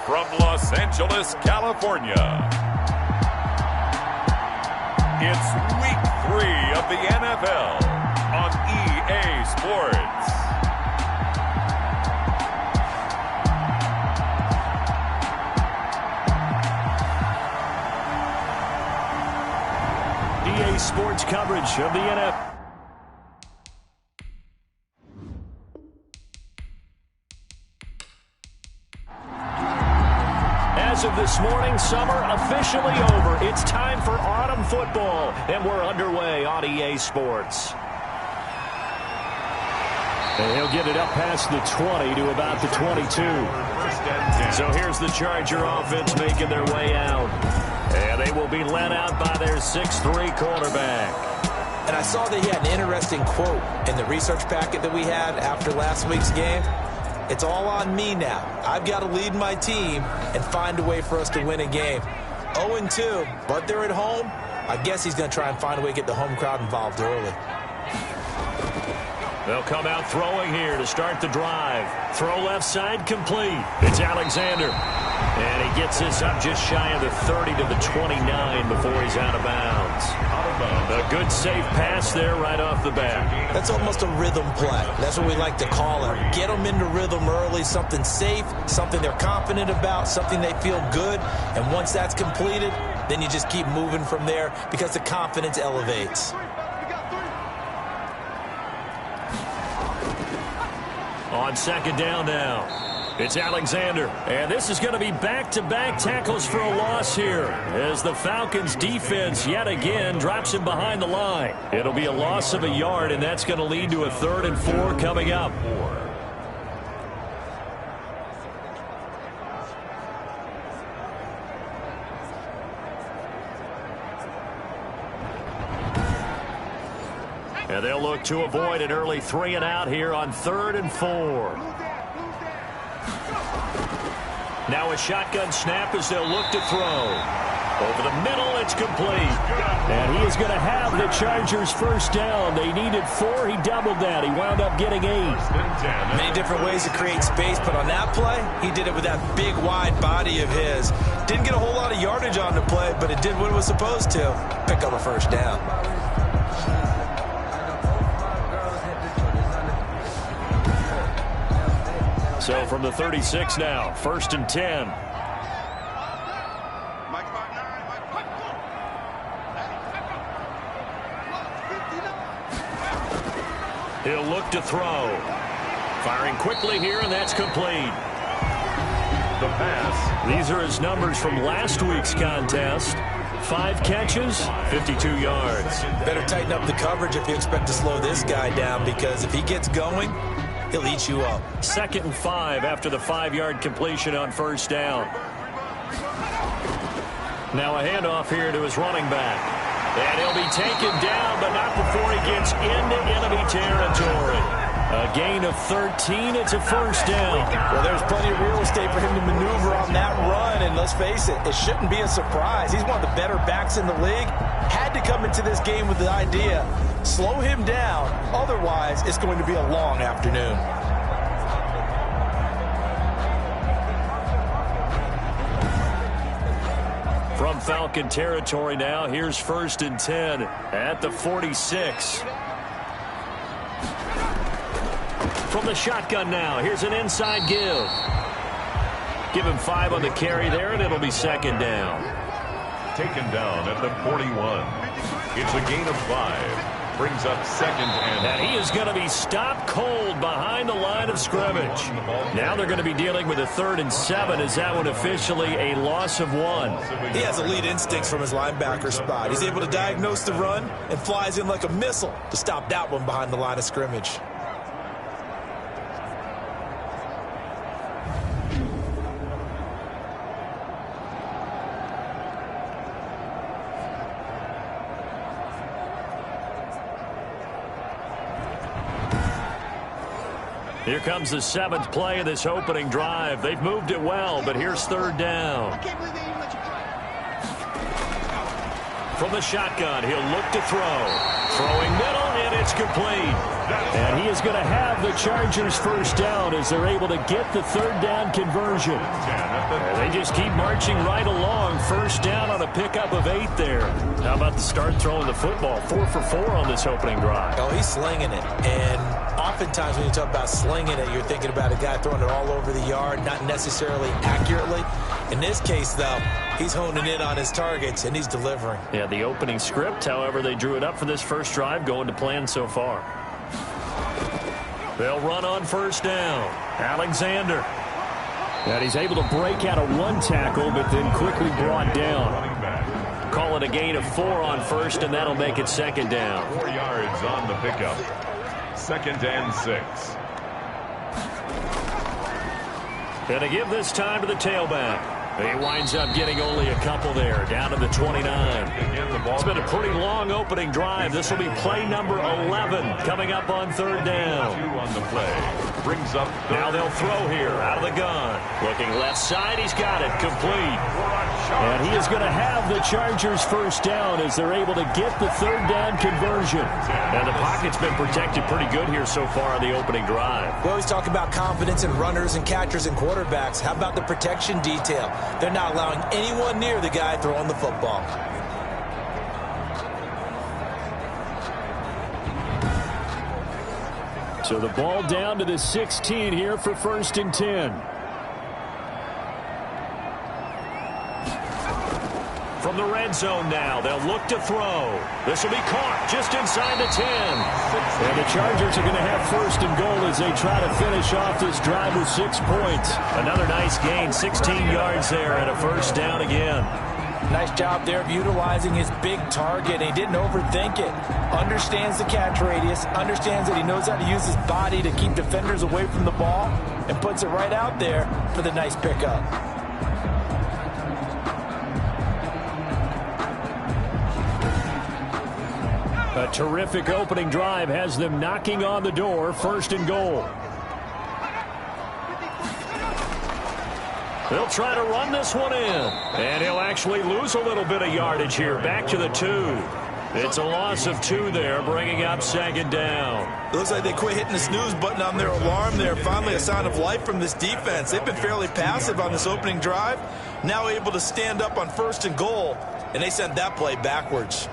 From Los Angeles, California, it's Week 3 of the NFL on EA Sports. EA Sports coverage of the NFL. As of this morning, summer officially over. It's time for autumn football, and we're underway on EA Sports. And he'll get it up past the 20 to about the 22. So here's the Charger offense making their way out. And they will be led out by their 6'3" quarterback. And I saw that he had an interesting quote in the research packet that we had after last week's game. It's all on me now. I've got to lead my team and find a way for us to win a game. 0-2, but they're at home. I guess he's going to try and find a way to get the home crowd involved early. They'll come out throwing here to start the drive. Throw left side complete. It's Alexander. And he gets this up just shy of the 30 to the 29 before he's out of bounds. A good safe pass there right off the bat. That's almost a rhythm play. That's what we like to call it. Get them into rhythm early, something safe, something they're confident about, something they feel good. And once that's completed, then you just keep moving from there because the confidence elevates. On second down now. It's Alexander, and this is going to be back-to-back tackles for a loss here as the Falcons' defense yet again drops him behind the line. It'll be a loss of a yard, and that's going to lead to a 3rd and 4 coming up. And they'll look to avoid an early 3 and out here on 3rd and 4. Now a shotgun snap as they'll look to throw. Over the middle, it's complete. And he is going to have the Chargers first down. They needed 4. He doubled that. He wound up getting 8. Many different ways to create space, but on that play, he did it with that big, wide body of his. Didn't get a whole lot of yardage on the play, but it did what it was supposed to. Pick up a first down. So from the 36 now, 1st and 10. He'll look to throw. Firing quickly here, and that's complete. The pass. These are his numbers from last week's contest. 5 catches, 52 yards. Better tighten up the coverage if you expect to slow this guy down, because if he gets going, he'll eat you up. 2nd and 5 after the 5-yard completion on 1st down. Now a handoff here to his running back. And he'll be taken down, but not before he gets into enemy territory. A gain of 13. It's a 1st down. Well, there's plenty of real estate for him to maneuver on that run. And let's face it, it shouldn't be a surprise. He's one of the better backs in the league. Had to come into this game with the idea, slow him down. Otherwise, it's going to be a long afternoon. From Falcon territory now, here's 1st and 10 at the 46. From the shotgun now, here's an inside give. Give him 5 on the carry there, and it'll be 2nd down. Taken down at the 41. It's a gain of 5. Brings up 2nd and... And he is going to be stopped cold behind the line of scrimmage. Now they're going to be dealing with a 3rd and 7. Is that one officially a loss of 1? He has elite instincts from his linebacker spot. He's able to diagnose the run and flies in like a missile to stop that one behind the line of scrimmage. Here comes the 7th play of this opening drive. They've moved it well, but here's 3rd down. From the shotgun, he'll look to throw. Throwing middle, and It's complete. And he is going to have the Chargers first down as they're able to get the third down conversion. And they just keep marching right along. First down on a pickup of 8 there. How about the start throwing the football? 4 for 4 on this opening drive. Oh, he's slinging it. And oftentimes when you talk about slinging it, you're thinking about a guy throwing it all over the yard, not necessarily accurately. In this case, though, he's honing in on his targets, and he's delivering. Yeah, the opening script, however, they drew it up for this first drive, going to plan so far. They'll run on first down. Alexander. And he's able to break out of 1 tackle, but then quickly brought down. Call it a gain of 4 on first, and that'll make it second down. 4 yards on the pickup. 2nd and 6. Gonna give this time to the tailback. He winds up getting only a couple there, down to the 29. It's been a pretty long opening drive. This will be play number 11 coming up on third down. 2 on the play. Brings up now they'll throw here out of the gun. Looking left side, he's got it complete. And he is going to have the Chargers first down as they're able to get the third down conversion. And the pocket's been protected pretty good here so far on the opening drive. We always talk about confidence in runners and catchers and quarterbacks. How about the protection detail? They're not allowing anyone near the guy throwing the football. So the ball down to the 16 here for 1st and 10. From the red zone now, they'll look to throw. This will be caught just inside the 10. And the Chargers are going to have 1st and goal as they try to finish off this drive with 6 points. Another nice gain, 16 yards there, and a first down again. Nice job there of utilizing his big target. He didn't overthink it. Understands the catch radius. Understands that he knows how to use his body to keep defenders away from the ball. And puts it right out there for the nice pickup. A terrific opening drive has them knocking on the door. 1st and goal. They'll try to run this one in. And he'll actually lose a little bit of yardage here. Back to the 2. It's a loss of 2 there, bringing up 2nd down. It looks like they quit hitting the snooze button on their alarm there. Finally a sign of life from this defense. They've been fairly passive on this opening drive. Now able to stand up on 1st and goal. And they sent that play backwards.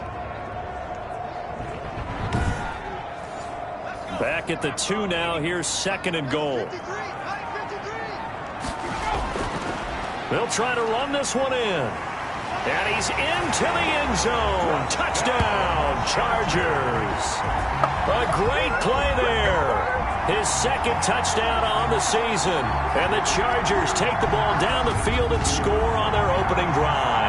Back at the 2 now. Here's 2nd and goal. They'll try to run this one in. And he's into the end zone. Touchdown, Chargers. A great play there. His 2nd touchdown on the season. And the Chargers take the ball down the field and score on their opening drive.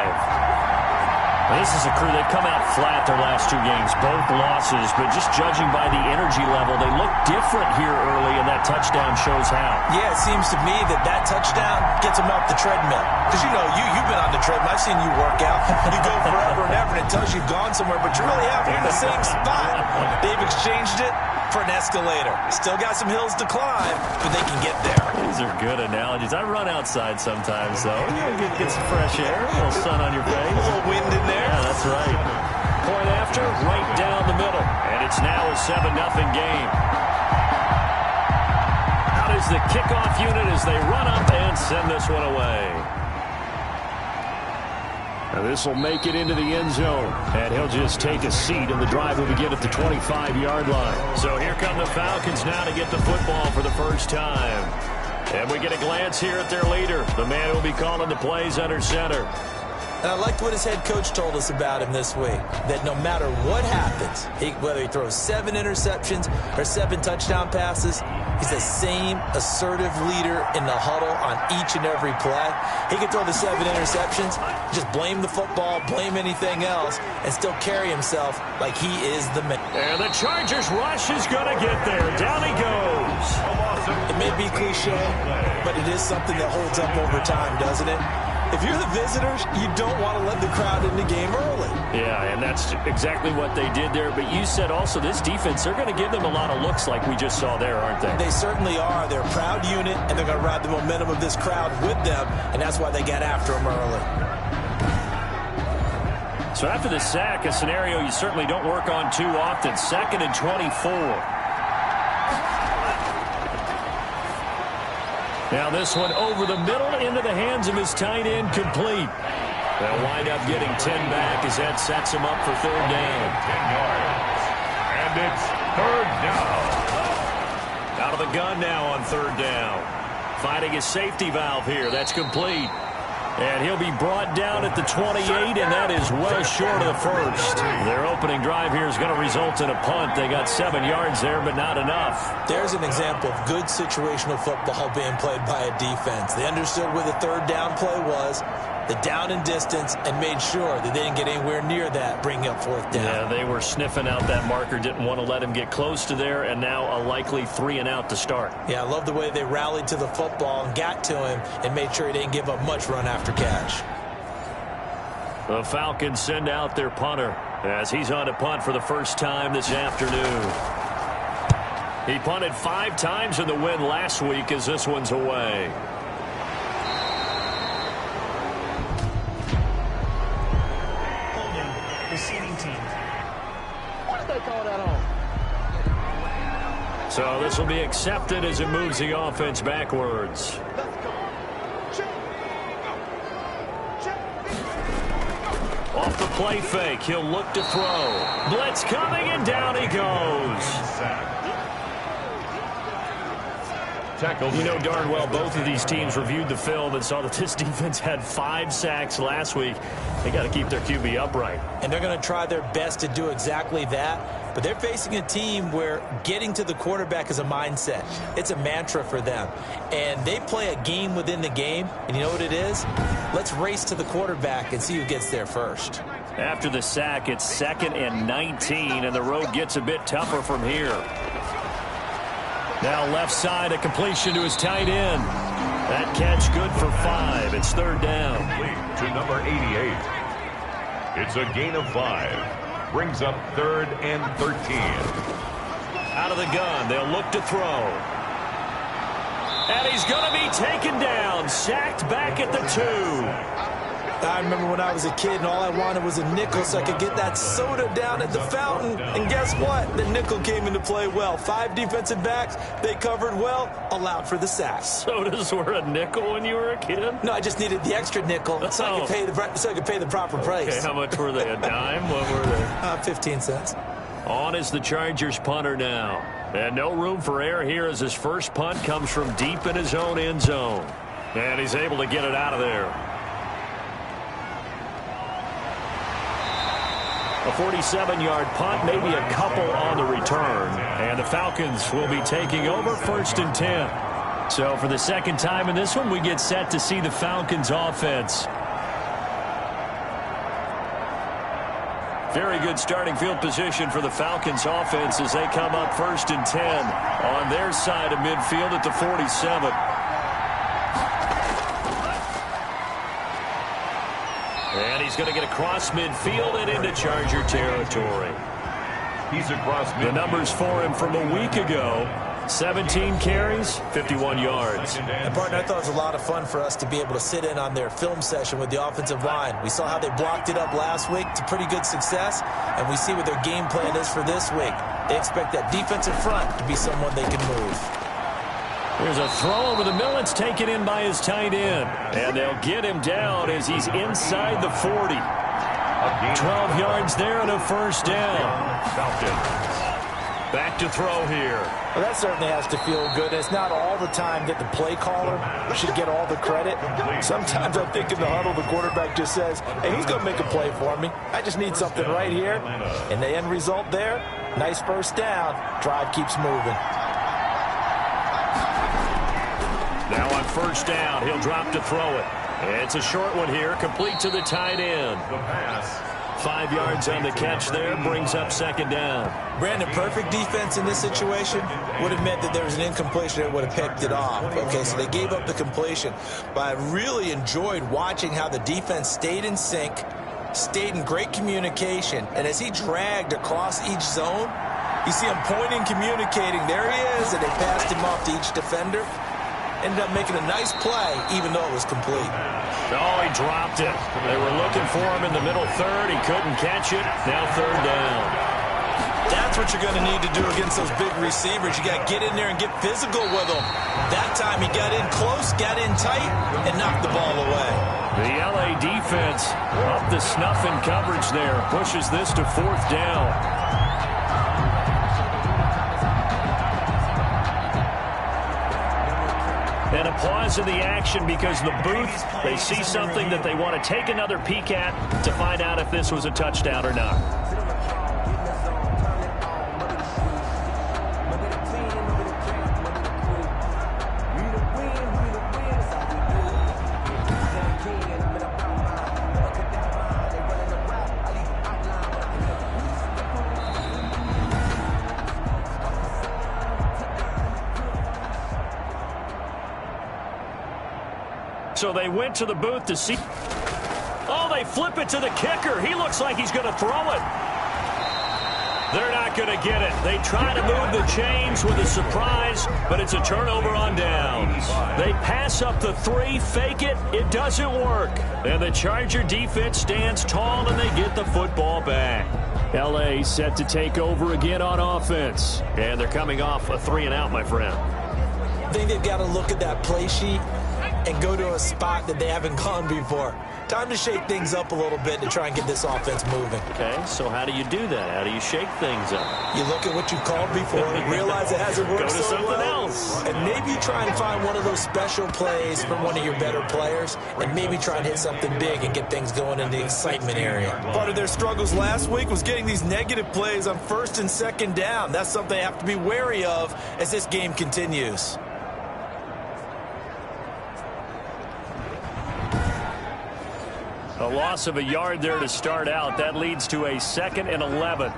This is a crew that come out flat their last 2 games, both losses, but just judging by the energy level, they look different here early, and that touchdown shows how. Yeah, it seems to me that touchdown gets them off the treadmill. Because, you know, you've been on the treadmill. I've seen you work out. You go forever and ever, and it tells you you've gone somewhere, but you really haven't in the same spot. They've exchanged it for an escalator. Still got some hills to climb, but they can get there. These are good analogies. I run outside sometimes, though. Get some fresh air, a little sun on your face. A little wind in there. Yeah, that's right. Point after, right down the middle. And it's now a 7-0 game. Out is the kickoff unit as they run up and send this one away. Now this will make it into the end zone. And he'll just take a seat, and the drive will begin at the 25-yard line. So here come the Falcons now to get the football for the first time. And we get a glance here at their leader, the man who will be calling the plays under center. And I liked what his head coach told us about him this week, that no matter what happens, whether he throws 7 interceptions or 7 touchdown passes, he's the same assertive leader in the huddle on each and every play. He can throw the 7 interceptions, just blame the football, blame anything else, and still carry himself like he is the man. And the Chargers rush is going to get there. Down he goes. It may be cliche, but it is something that holds up over time, doesn't it? If you're the visitors, you don't want to let the crowd in the game early. Yeah, and that's exactly what they did there. But you said also this defense, they're going to give them a lot of looks like we just saw there, aren't they? They certainly are. They're a proud unit, and they're going to ride the momentum of this crowd with them, and that's why they got after them early. So after the sack, a scenario you certainly don't work on too often. 2nd and 24. Now this one over the middle into the hands of his tight end, complete. They'll wind up getting 10 back as that sets him up for 3rd down. 10 yards. And it's 3rd down. Out of the gun now on 3rd down. Finding his safety valve here. That's complete. And he'll be brought down at the 28, and that is well short of the first. Their opening drive here is going to result in a punt. They got 7 yards there, but not enough. There's an example of good situational football being played by a defense. They understood where the 3rd down play was, the down and distance, and made sure that they didn't get anywhere near that, bringing up 4th down. Yeah, they were sniffing out that marker, didn't want to let him get close to there, and now a likely 3 and out to start. Yeah, I love the way they rallied to the football and got to him and made sure he didn't give up much run after catch. The Falcons send out their punter as he's on to punt for the first time this afternoon. He punted 5 times in the win last week as this one's away. Receiving team. What did they call that on? So this will be accepted as it moves the offense backwards. Off the play fake, he'll look to throw. Blitz coming, and down he goes. You know darn well both of these teams reviewed the film and saw that this defense had 5 sacks last week. They got to keep their QB upright. And they're going to try their best to do exactly that. But they're facing a team where getting to the quarterback is a mindset. It's a mantra for them. And they play a game within the game. And you know what it is? Let's race to the quarterback and see who gets there first. After the sack, it's 2nd and 19, and the road gets a bit tougher from here. Now left side, a completion to his tight end. That catch good for 5. It's 3rd down. To number 88. It's a gain of 5. Brings up 3rd and 13. Out of the gun, they'll look to throw. And he's going to be taken down, sacked back at the 2. I remember when I was a kid and all I wanted was a nickel so I could get that soda down at the fountain. And guess what? The nickel came into play well. 5 defensive backs, they covered well, allowed for the sacks. Sodas were a nickel when you were a kid? No, I just needed the extra nickel so I could pay the proper price. Okay, how much were they? A dime? What were they? 15 cents. On is the Chargers punter now. And no room for error here as his first punt comes from deep in his own end zone. And he's able to get it out of there. A 47-yard punt, maybe a couple on the return. And the Falcons will be taking over 1st and 10. So for the second time in this one, we get set to see the Falcons offense. Very good starting field position for the Falcons offense as they come up 1st and 10 on their side of midfield at the 47. And he's going to get across midfield and into Charger territory. He's across midfield. The numbers for him from a week ago. 17 carries, 51 yards. And, partner, I thought it was a lot of fun for us to be able to sit in on their film session with the offensive line. We saw how they blocked it up last week to pretty good success, and we see what their game plan is for this week. They expect that defensive front to be someone they can move. There's a throw over the middle. It's taken in by his tight end. And they'll get him down as he's inside the 40. 12 yards there and a 1st down. Back to throw here. Well, that certainly has to feel good. It's not all the time that the play caller should get all the credit. Sometimes I think in the huddle, the quarterback just says, hey, he's going to make a play for me. I just need something right here. And the end result there, nice 1st down. Drive keeps moving. Now on 1st down, he'll drop to throw it. It's a short one here, complete to the tight end. 5 yards on the catch there, brings up 2nd down. Brandon, perfect defense in this situation would have meant that there was an incompletion that would have picked it off. Okay, so they gave up the completion. But I really enjoyed watching how the defense stayed in sync, stayed in great communication, and as he dragged across each zone, you see him pointing, communicating. There he is, and they passed him off to each defender. ended up making a nice play, even though it was complete. Oh, he dropped it. They were looking for him in the middle third. He couldn't catch it. Now third down. That's what you're going to need to do against those big receivers. You got to get in there and get physical with them. That time he got in close, got in tight, and knocked the ball away. The LA defense up the snuff in coverage there. Pushes this to fourth down. And a pause in the action because the booth, they see something that they want to take another peek at to find out if this was a touchdown or not. So they went to the booth to see. Oh, they flip it to the kicker. He looks like he's going to throw it. They're not going to get it. They try to move the chains with a surprise, but it's a turnover on downs. They pass up the 3, fake it. It doesn't work. And the Charger defense stands tall, and they get the football back. L.A. set to take over again on offense. And they're coming off a 3-and-out, my friend. I think they've got to look at that play sheet and go to a spot that they haven't gone before. Time to shake things up a little bit to try and get this offense moving. Okay, so how do you do that? How do you shake things up? You look at what you've called before, realize it hasn't worked Go to so something well, else. and maybe try and find one of those special plays from one of your better players, and maybe try and hit something big and get things going in the excitement area. Part of their struggles last week was getting these negative plays on first and second down. That's something they have to be wary of as this game continues. A loss of a yard there to start out. That leads to a 2nd and 11.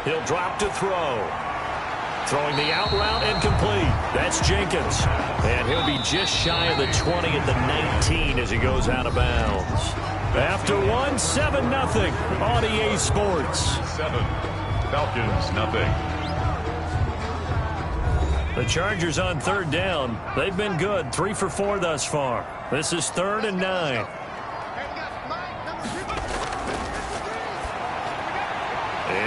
He'll drop to throw. Throwing the out route and complete. That's Jenkins. And he'll be just shy of the 20 at the 19 as he goes out of bounds. After one, 7-0 on EA Sports. 7, Falcons, nothing. The Chargers on third down. They've been good. 3 for 4 thus far. This is 3rd and 9.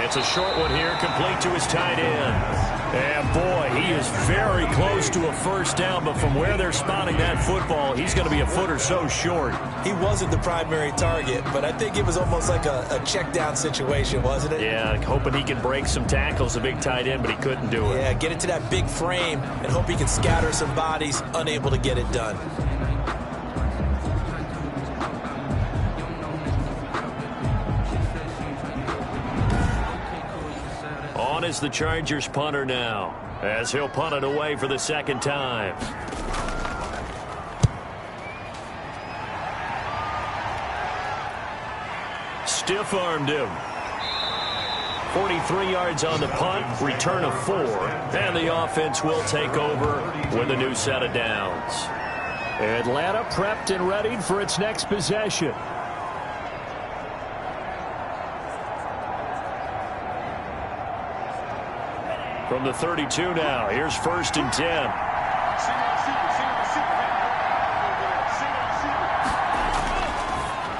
It's a short one here, complete to his tight end. And boy, he is very close to a first down, but from where they're spotting that football, he's going to be a foot or so short. He wasn't the primary target, but I think it was almost like a check down situation, wasn't it? Yeah, hoping he can break some tackles, a big tight end, but he couldn't do it. Yeah, get it to that big frame and hope he can scatter some bodies, unable to get it done. On is the Chargers punter now, as he'll punt it away for the second time. Stiff-armed him. 43 yards on the punt, return of 4, and the offense will take over with a new set of downs. Atlanta prepped and ready for its next possession. From the 32 now, here's 1st and 10.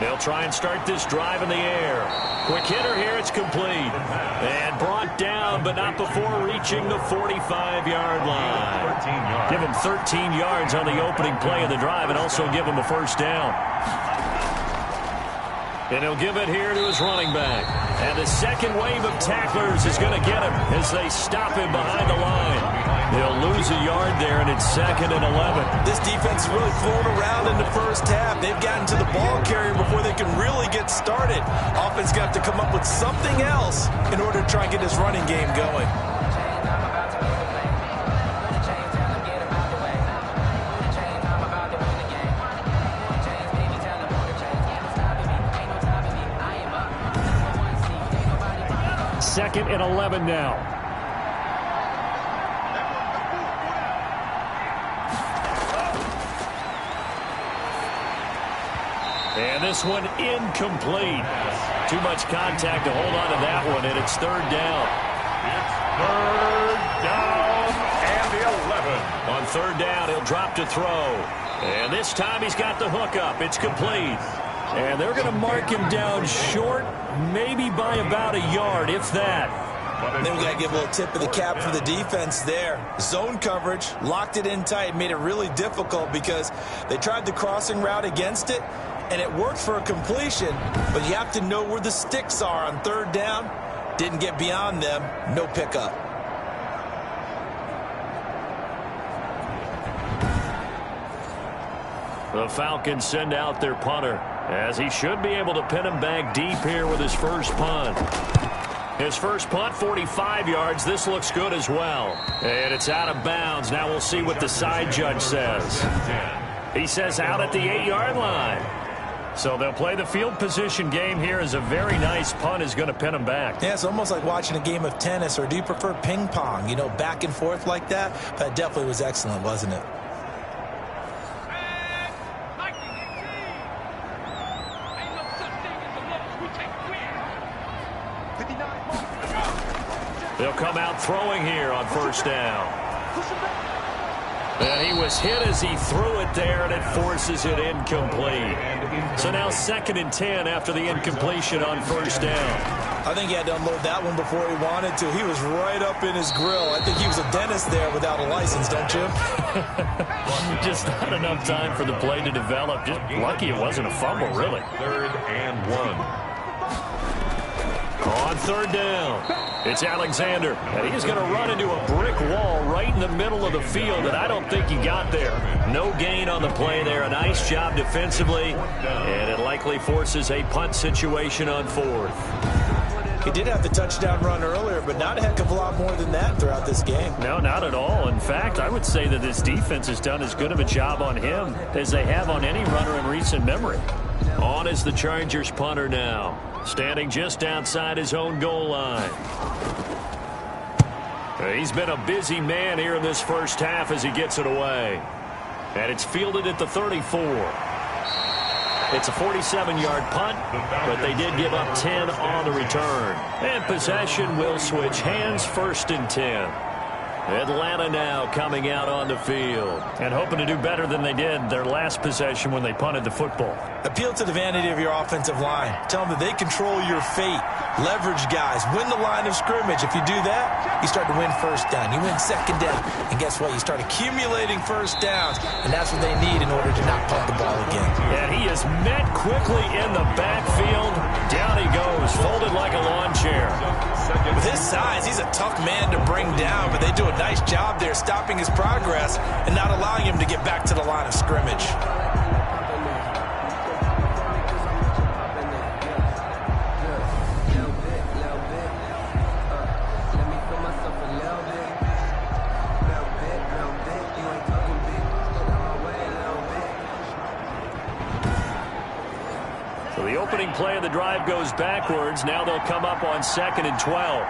They'll try and start this drive in the air. Quick hitter here, it's complete. And brought down, but not before reaching the 45-yard line. Give him 13 yards on the opening play of the drive and also give him a first down. And he'll give it here to his running back. And the second wave of tacklers is going to get him as they stop him behind the line. He'll lose a yard there, and it's 2nd and 11. This defense is really flown around in the first half. They've gotten to the ball carrier before they can really get started. Offense got to come up with something else in order to try and get this running game going. Second and 11 now. And this one incomplete. Too much contact to hold on to that one, and it's 3rd down. It's 3rd down and third down, he'll drop to throw. And this time he's got the hook up. It's complete. And they're going to mark him down short, maybe by about a yard, if that. Then we got to give a little tip of the cap for the defense there. Zone coverage, locked it in tight, made it really difficult because they tried the crossing route against it, and it worked for a completion, but you have to know where the sticks are on third down. Didn't get beyond them, no pickup. The Falcons send out their punter, as he should be able to pin him back deep here with his first punt. His first punt, 45 yards. This looks good as well. And it's out of bounds. Now we'll see what the side judge says. He says out at the 8-yard line. So they'll play the field position game here as a very nice punt is going to pin him back. Yeah, it's almost like watching a game of tennis, or do you prefer ping pong? You know, back and forth like that? That definitely was excellent, wasn't it? They'll come out throwing here on first down. And he was hit as he threw it there, and it forces it incomplete. So now 2nd and 10 after the incompletion on first down. I think he had to unload that one before he wanted to. He was right up in his grill. I think he was a dentist there without a license, don't you? Just not enough time for the play to develop. Just lucky it wasn't a fumble, really. 3rd and 1. On third down, it's Alexander, and he's going to run into a brick wall right in the middle of the field, and I don't think he got there. No gain on the play there. A nice job defensively, and it likely forces a punt situation on 4th. He did have the touchdown run earlier, but not a heck of a lot more than that throughout this game. No, not at all. In fact, I would say that this defense has done as good of a job on him as they have on any runner in recent memory. On is the Chargers punter now, standing just outside his own goal line. He's been a busy man here in this first half as he gets it away. And it's fielded at the 34. It's a 47-yard punt, but they did give up 10 on the return. And possession will switch hands, 1st and 10. Atlanta now coming out on the field and hoping to do better than they did their last possession when they punted the football. Appeal to the vanity of your offensive line. Tell them that they control your fate. Leverage guys. Win the line of scrimmage. If you do that, you start to win first down. You win second down. And guess what? You start accumulating first downs. And that's what they need in order to not punt the ball again. And he is met quickly in the backfield. Down he goes, folded like a lawn chair. With his size, he's a tough man to bring down, but they do a nice job there stopping his progress and not allowing him to get back to the line of scrimmage. So the opening play of the drive goes backwards. Now they'll come up on 2nd and 12.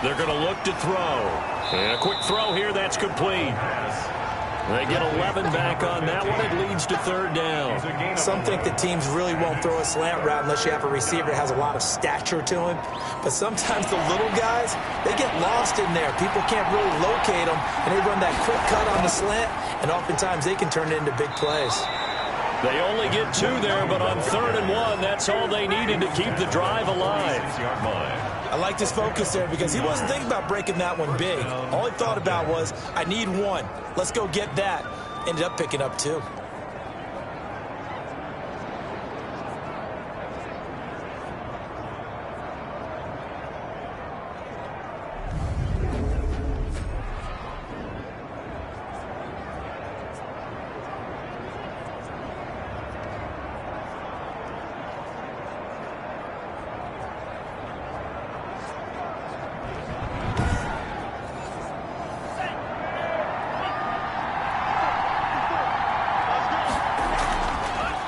They're going to look to throw. And a quick throw here, that's complete. They get 11 back on that one. It leads to 3rd down. Some think that teams really won't throw a slant route unless you have a receiver that has a lot of stature to him. But sometimes the little guys, they get lost in there. People can't really locate them, and they run that quick cut on the slant, and oftentimes they can turn it into big plays. They only get 2 there, but on 3rd and 1, that's all they needed to keep the drive alive. I liked his focus there because he wasn't thinking about breaking that one big. All he thought about was, I need 1. Let's go get that. Ended up picking up 2.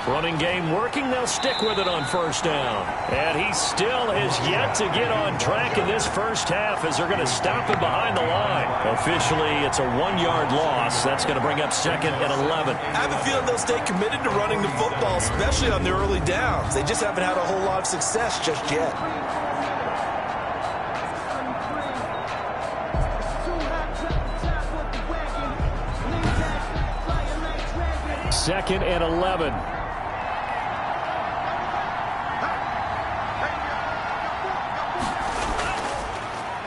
Running game working. They'll stick with it on first down. And he still has yet to get on track in this first half as they're going to stop him behind the line. Officially, it's a 1-yard loss. That's going to bring up 2nd and 11. I have a feeling they'll stay committed to running the football, especially on the early downs. They just haven't had a whole lot of success just yet. 2nd and 11.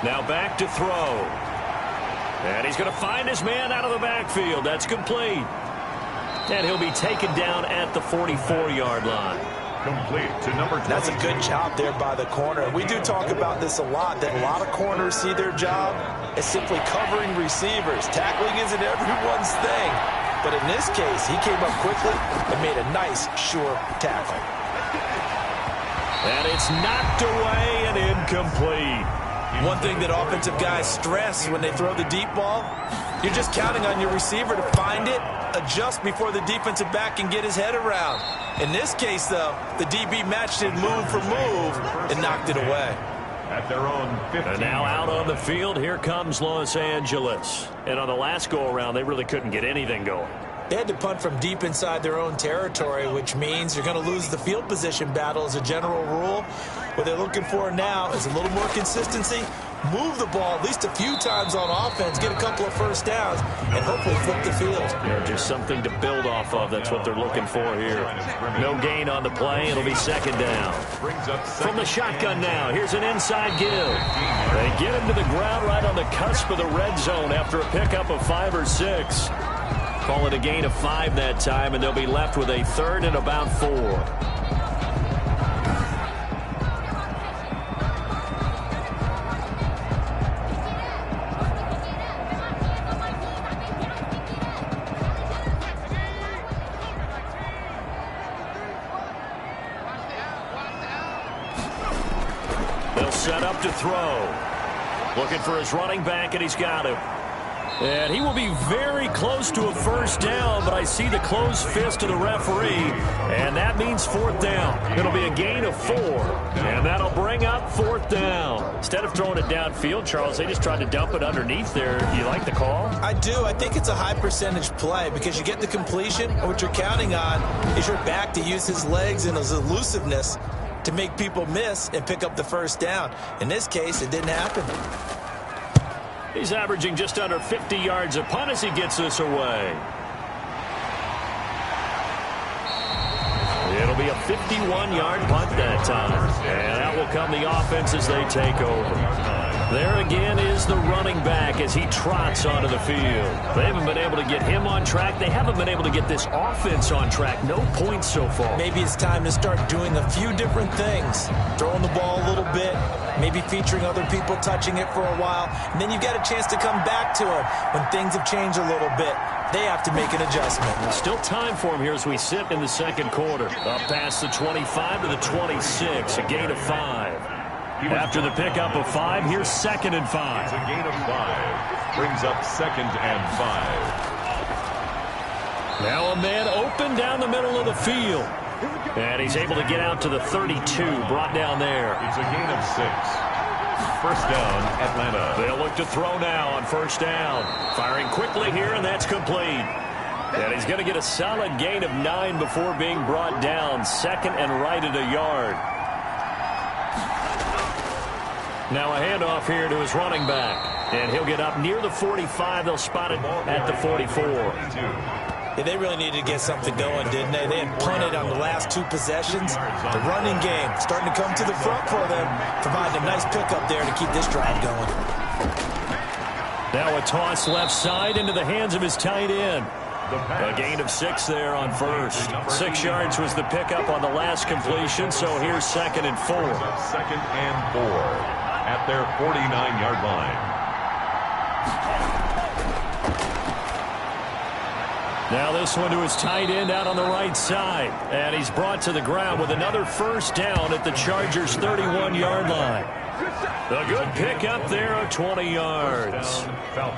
Now back to throw. And he's going to find his man out of the backfield. That's complete. And he'll be taken down at the 44-yard line. Complete to number 20. That's a good job there by the corner. We do talk about this a lot, that a lot of corners see their job as simply covering receivers. Tackling isn't everyone's thing. But in this case, he came up quickly and made a nice, sure tackle. And it's knocked away and incomplete. One thing that offensive guys stress when they throw the deep ball, you're just counting on your receiver to find it, adjust before the defensive back can get his head around. In this case, though, the DB matched it move for move and knocked it away. At their own 15. And now out on the field, here comes Los Angeles. And on the last go-around, they really couldn't get anything going. They had to punt from deep inside their own territory, which means you're going to lose the field position battle as a general rule. What they're looking for now is a little more consistency, move the ball at least a few times on offense, get a couple of first downs, and hopefully flip the field. Just something to build off of. That's what they're looking for here. No gain on the play. It'll be 2nd down. From the shotgun now, here's an inside give. They get him to the ground right on the cusp of the red zone after a pickup of 5 or 6. Call it a gain of 5 that time, and they'll be left with a 3rd and about 4. They'll set up to throw. Looking for his running back, and he's got him. And he will be very close to a first down, but I see the closed fist of the referee, and that means 4th down. It'll be a gain of 4, and that'll bring up 4th down. Instead of throwing it downfield, Charles, they just tried to dump it underneath there. Do you like the call? I do. I think it's a high percentage play because you get the completion, and what you're counting on is your back to use his legs and his elusiveness to make people miss and pick up the first down. In this case, it didn't happen. He's averaging just under 50 yards a punt as he gets this away. It'll be a 51-yard punt that time. And out will come the offense as they take over. There again is the running back as he trots onto the field. They haven't been able to get him on track. They haven't been able to get this offense on track. No points so far. Maybe it's time to start doing a few different things. Throwing the ball a little bit, maybe featuring other people touching it for a while, and then you've got a chance to come back to him when things have changed a little bit. They have to make an adjustment. Still time for him here as we sit in the 2nd quarter. Up past the 25 to the 26, a gain of 5. After the pickup of 5, here's 2nd and 5. It's a gain of 5. Brings up 2nd and 5. Now a man open down the middle of the field. And he's able to get out to the 32, brought down there. It's a gain of 6. First down, Atlanta. They'll look to throw now on 1st down. Firing quickly here, and that's complete. And he's going to get a solid gain of 9 before being brought down. 2nd and right at a yard. Now a handoff here to his running back. And he'll get up near the 45. They'll spot it at the 44. Yeah, they really needed to get something going, didn't they? They had punted on the last 2 possessions. The running game starting to come to the front for them, providing a nice pickup there to keep this drive going. Now a toss left side into the hands of his tight end. A gain of 6 there on 1st. 6 yards was the pickup on the last completion, so here's 2nd and 4. 2nd and 4 at their 49-yard line. Now this one to his tight end out on the right side. And he's brought to the ground with another first down at the Chargers' 31-yard line. A good pickup there of 20 yards.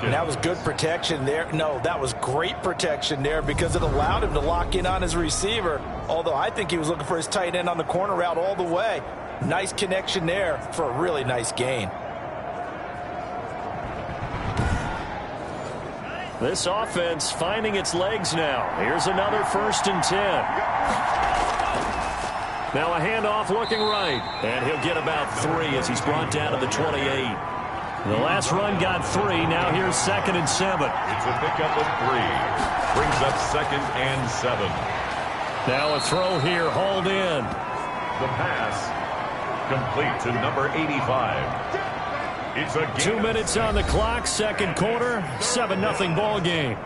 And that was good protection there. No, that was great protection there because it allowed him to lock in on his receiver. Although I think he was looking for his tight end on the corner route all the way. Nice connection there for a really nice gain. This offense finding its legs now. Here's another 1st and 10. Now a handoff looking right. And he'll get about 3 as he's brought down to the 28. The last run got 3. Now here's 2nd and 7. It's a pickup of 3. Brings up 2nd and 7. Now a throw here, hauled in. The pass complete to number 85. It's a 2 minutes on the clock, second quarter, 7-0 ball game.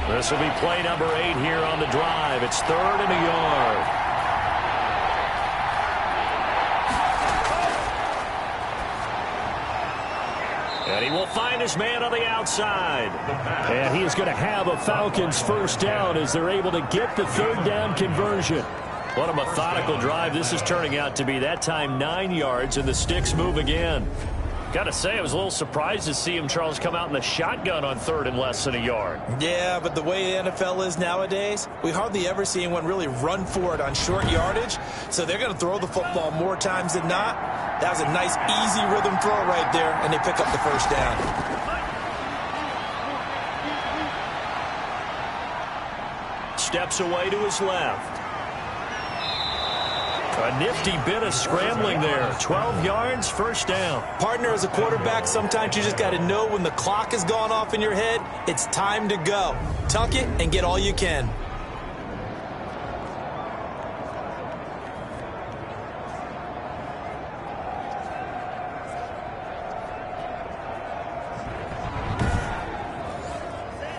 This will be play number 8 here on the drive. It's 3rd and a yard. And he will find his man on the outside. And he is going to have a Falcons first down as they're able to get the 3rd down conversion. What a methodical drive this is turning out to be. That time 9 yards, and the sticks move again. Got to say, I was a little surprised to see him, Charles, come out in the shotgun on 3rd and less than a yard. Yeah, but the way the NFL is nowadays, we hardly ever see anyone really run for it on short yardage. So they're going to throw the football more times than not. That was a nice, easy rhythm throw right there, and they pick up the first down. Steps away to his left. A nifty bit of scrambling there. 12 yards, first down. Partner, as a quarterback, sometimes you just got to know when the clock has gone off in your head, it's time to go. Tuck it and get all you can.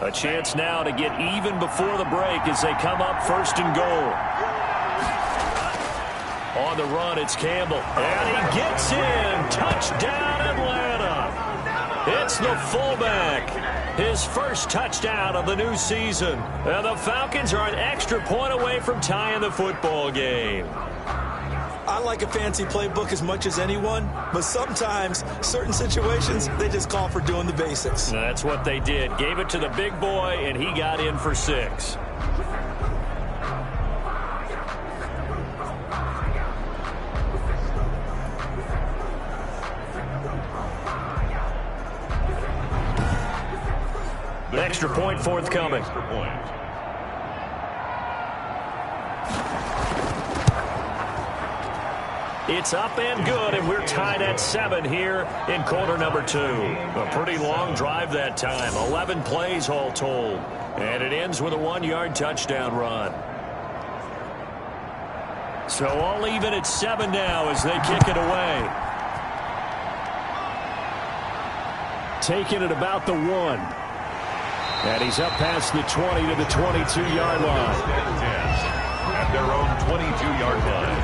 A chance now to get even before the break as they come up 1st and goal. On the run, it's Campbell. And he gets in. Touchdown, Atlanta. It's the fullback. His first touchdown of the new season. And the Falcons are an extra point away from tying the football game. I like a fancy playbook as much as anyone, but sometimes, certain situations, they just call for doing the basics. That's what they did. Gave it to the big boy, and he got in for 6. Extra point forthcoming. Extra point. It's up and good, and we're tied at 7 here in quarter number 2. A pretty long drive that time. 11 plays all told. And it ends with a 1-yard touchdown run. So all even at 7 now as they kick it away. Taking it about the 1. And he's up past the 20 to the 22-yard line. At their own 22-yard line.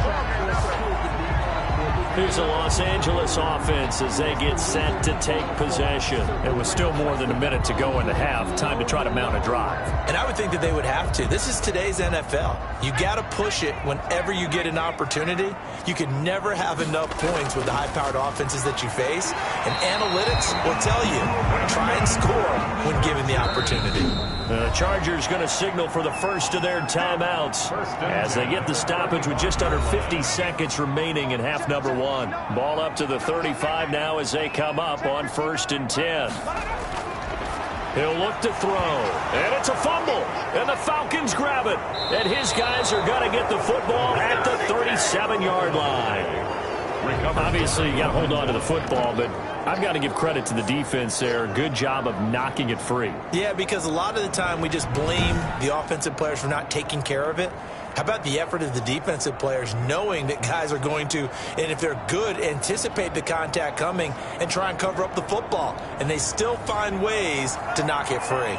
Here's the Los Angeles offense as they get set to take possession. It was still more than a minute to go in the half. Time to try to mount a drive. And I would think that they would have to. This is today's NFL. You got to push it whenever you get an opportunity. You can never have enough points with the high-powered offenses that you face. And analytics will tell you, try and score when given the opportunity. The Chargers going to signal for the first of their timeouts as they get the stoppage with just under 50 seconds remaining in half number 1. Ball up to the 35 now as they come up on 1st and 10. He'll look to throw, and it's a fumble, and the Falcons grab it. And his guys are going to get the football at the 37-yard line. Obviously, you got to hold on to the football, but I've got to give credit to the defense there. Good job of knocking it free. Yeah, because a lot of the time we just blame the offensive players for not taking care of it. How about the effort of the defensive players knowing that guys are going to, and if they're good, anticipate the contact coming and try and cover up the football. And they still find ways to knock it free.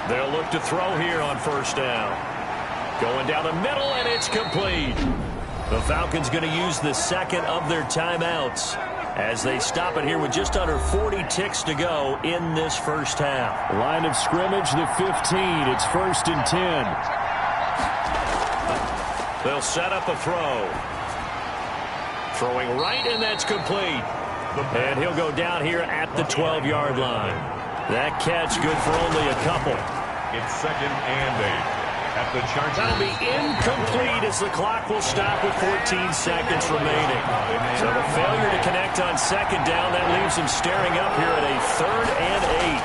They'll look to throw here on 1st down. Going down the middle, and it's complete. The Falcons going to use the second of their timeouts as they stop it here with just under 40 ticks to go in this first half. Line of scrimmage, the 15. It's 1st and 10. They'll set up a throw. Throwing right, and that's complete. And he'll go down here at the 12-yard line. That catch good for only a couple. It's 2nd and 8. At the Chargers. That'll be incomplete as the clock will stop with 14 seconds remaining. So the failure to connect on 2nd down, that leaves him staring up here at a 3rd and 8.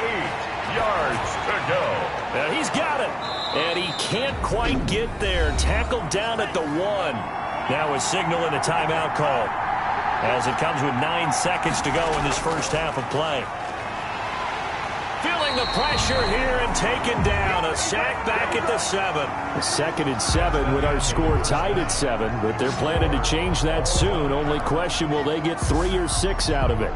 8 yards to go. And he's got it. And he can't quite get there. Tackled down at the 1. Now a signal and a timeout call, as it comes with 9 seconds to go in this first half of play. Feeling the pressure here and taken down. A sack back at the 7. A 2nd and 7 with our score tied at 7, but they're planning to change that soon. Only question, will they get 3 or 6 out of it?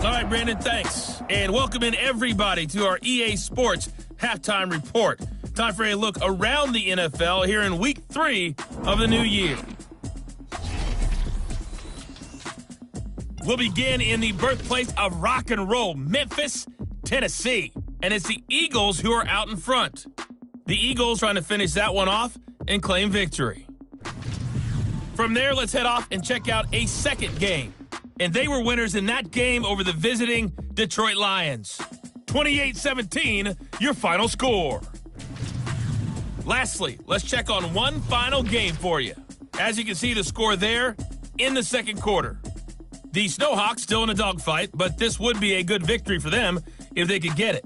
All right, Brandon, thanks. And welcome in everybody to our EA Sports Halftime Report. Time for a look around the NFL here in Week 3 of the new year. We'll begin in the birthplace of rock and roll, Memphis, Tennessee. And it's the Eagles who are out in front. The Eagles trying to finish that one off and claim victory. From there, let's head off and check out a second game. And they were winners in that game over the visiting Detroit Lions. 28-17, your final score. Lastly, let's check on one final game for you. As you can see, the score there in the second quarter. The Snowhawks still in a dogfight, but this would be a good victory for them if they could get it.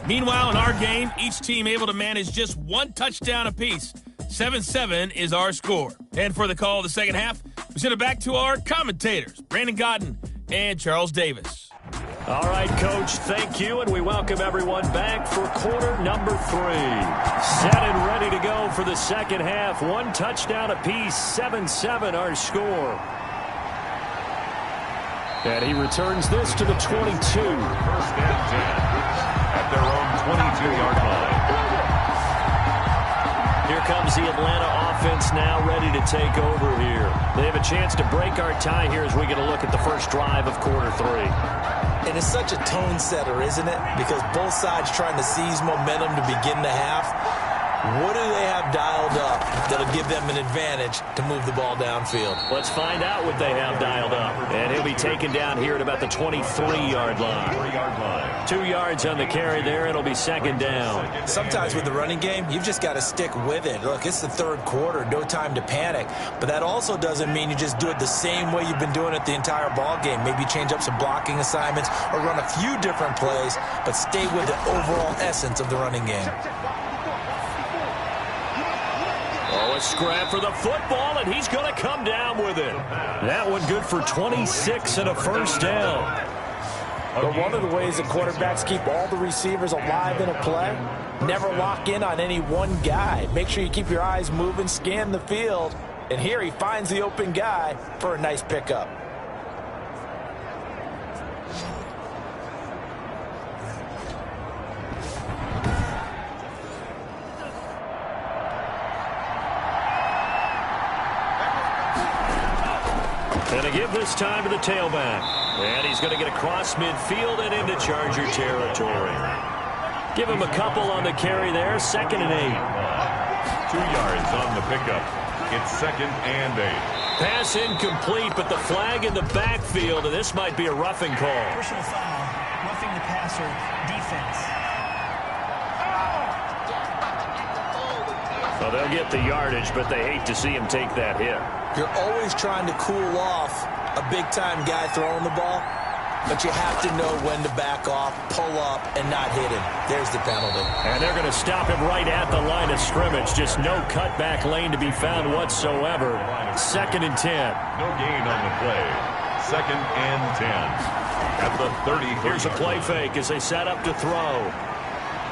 Meanwhile, in our game, each team able to manage just one touchdown apiece. 7-7 is our score. And for the call of the second half, we send it back to our commentators, Brandon Godden and Charles Davis. All right, Coach, thank you, and we welcome everyone back for quarter number 3. Set and ready to go for the second half. One touchdown apiece, 7-7 our score. And he returns this to the 22. First and 10 at their own 22-yard line. Here comes the Atlanta offense now ready to take over here. They have a chance to break our tie here as we get a look at the first drive of quarter 3. And it's such a tone setter, isn't it? Because both sides trying to seize momentum to begin the half. What do they have dialed up that'll give them an advantage to move the ball downfield? Let's find out what they have dialed up. And he'll be taken down here at about the 23-yard line. 2 yards on the carry there. It'll be second down. Sometimes with the running game, you've just got to stick with it. Look, it's the third quarter. No time to panic. But that also doesn't mean you just do it the same way you've been doing it the entire ball game. Maybe change up some blocking assignments or run a few different plays, but stay with the overall essence of the running game. Oh, a scrap for the football, and he's going to come down with it. That one good for 26 and a first down. But one of the ways that quarterbacks keep all the receivers alive in a play, never lock in on any one guy. Make sure you keep your eyes moving, scan the field, and here he finds the open guy for a nice pickup. And a give this time to the tailback. And he's going to get across midfield and into Charger territory. Give him a couple on the carry there. 2nd and 8. 2 yards on the pickup. It's 2nd and 8. Pass incomplete, but the flag in the backfield, and this might be a roughing call. Personal foul, roughing the passer, defense. Well, they'll get the yardage, but they hate to see him take that hit. You're always trying to cool off a big-time guy throwing the ball, but you have to know when to back off, pull up, and not hit him. There's the penalty. And they're going to stop him right at the line of scrimmage. Just no cutback lane to be found whatsoever. 2nd and 10. No gain on the play. 2nd and 10 at the 30. Here's a play fake as they set up to throw.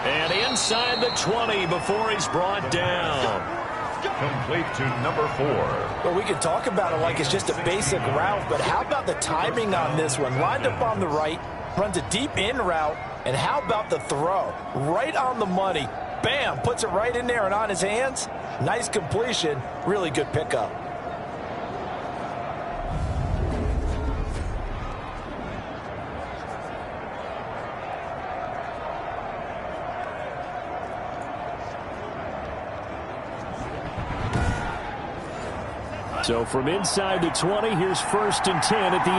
And inside the 20 before he's brought down. Complete to number 4. Well, we can talk about it like it's just a basic route, but how about the timing on this one? Lined up on the right, runs a deep in route, and how about the throw? Right on the money. Bam, puts it right in there and on his hands. Nice completion, really good pickup. So from inside the 20, here's 1st and 10 at the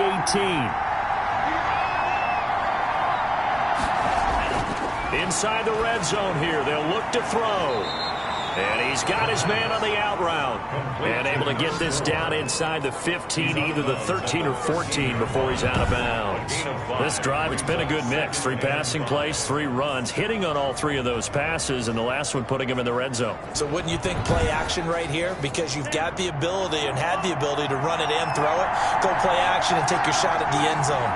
18. Inside the red zone here, they'll look to throw. And he's got his man on the out route. And able to get this down inside the 15, either the 13 or 14 before he's out of bounds. This drive, it's been a good mix. 3 passing plays, 3 runs, hitting on all 3 of those passes, and the last one putting him in the red zone. So wouldn't you think play action right here? Because you've got the ability and had the ability to run it and throw it. Go play action and take your shot at the end zone.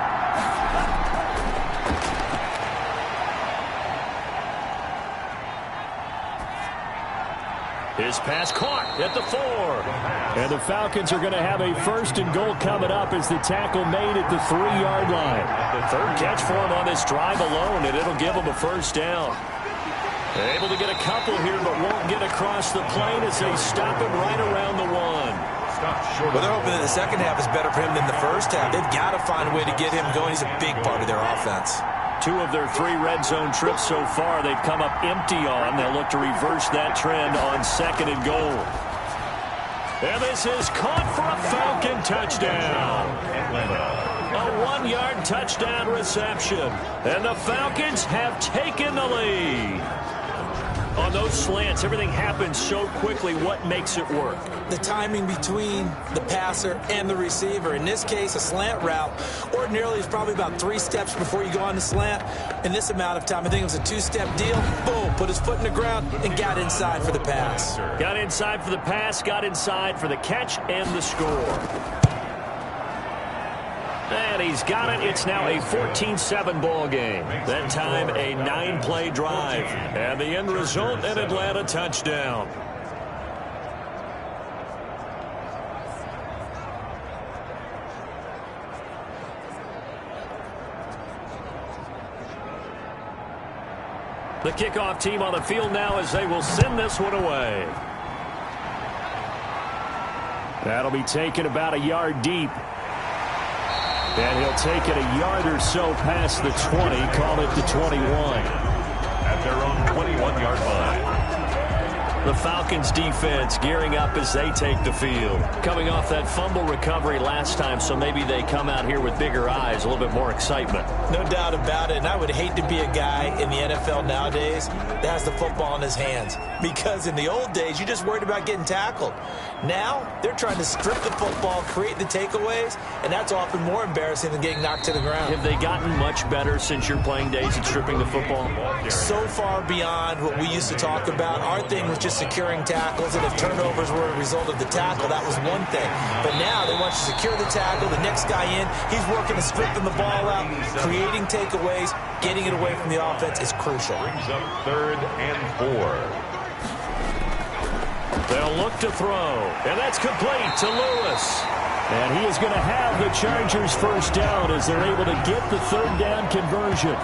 His pass caught at the 4. And the Falcons are going to have a 1st and goal coming up as the tackle made at the 3-yard line. The 3rd catch for him on this drive alone, and it'll give him a 1st down. Able to get a couple here, but won't get across the plane as they stop him right around the 1. Well, they're hoping that the second half is better for him than the first half. They've got to find a way to get him going. He's a big part of their offense. 2 of their 3 red zone trips so far they've come up empty on. They'll look to reverse that trend on 2nd and goal. And this is caught for a Falcon touchdown. A 1-yard touchdown reception. And the Falcons have taken the lead. On those slants, everything happens so quickly. What makes it work? The timing between the passer and the receiver. In this case, a slant route ordinarily is probably about 3 steps before you go on the slant. In this amount of time, I think it was a 2-step deal. Boom, put his foot in the ground and got inside for the pass. Got inside for the pass, got inside for the catch and the score. And he's got it. It's now a 14-7 ball game. That time a 9-play drive. And the end result, an Atlanta touchdown. The kickoff team on the field now as they will send this one away. That'll be taken about a yard deep. And he'll take it a yard or so past the 20, call it the 21. At their own 21-yard line. The Falcons defense gearing up as they take the field. Coming off that fumble recovery last time, so maybe they come out here with bigger eyes, a little bit more excitement. No doubt about it, and I would hate to be a guy in the NFL nowadays that has the football in his hands. Because in the old days, you just worried about getting tackled. Now, they're trying to strip the football, create the takeaways, and that's often more embarrassing than getting knocked to the ground. Have they gotten much better since your playing days at stripping the football? So far beyond what we used to talk about. Our thing was just securing tackles, and if turnovers were a result of the tackle, that was one thing. But now they want you to secure the tackle, the next guy in, he's working to stripping the ball out, creating takeaways, getting it away from the offense is crucial. Brings up 3rd and 4. They'll look to throw, and that's complete to Lewis. And he is going to have the Chargers 1st down as they're able to get the 3rd down conversion.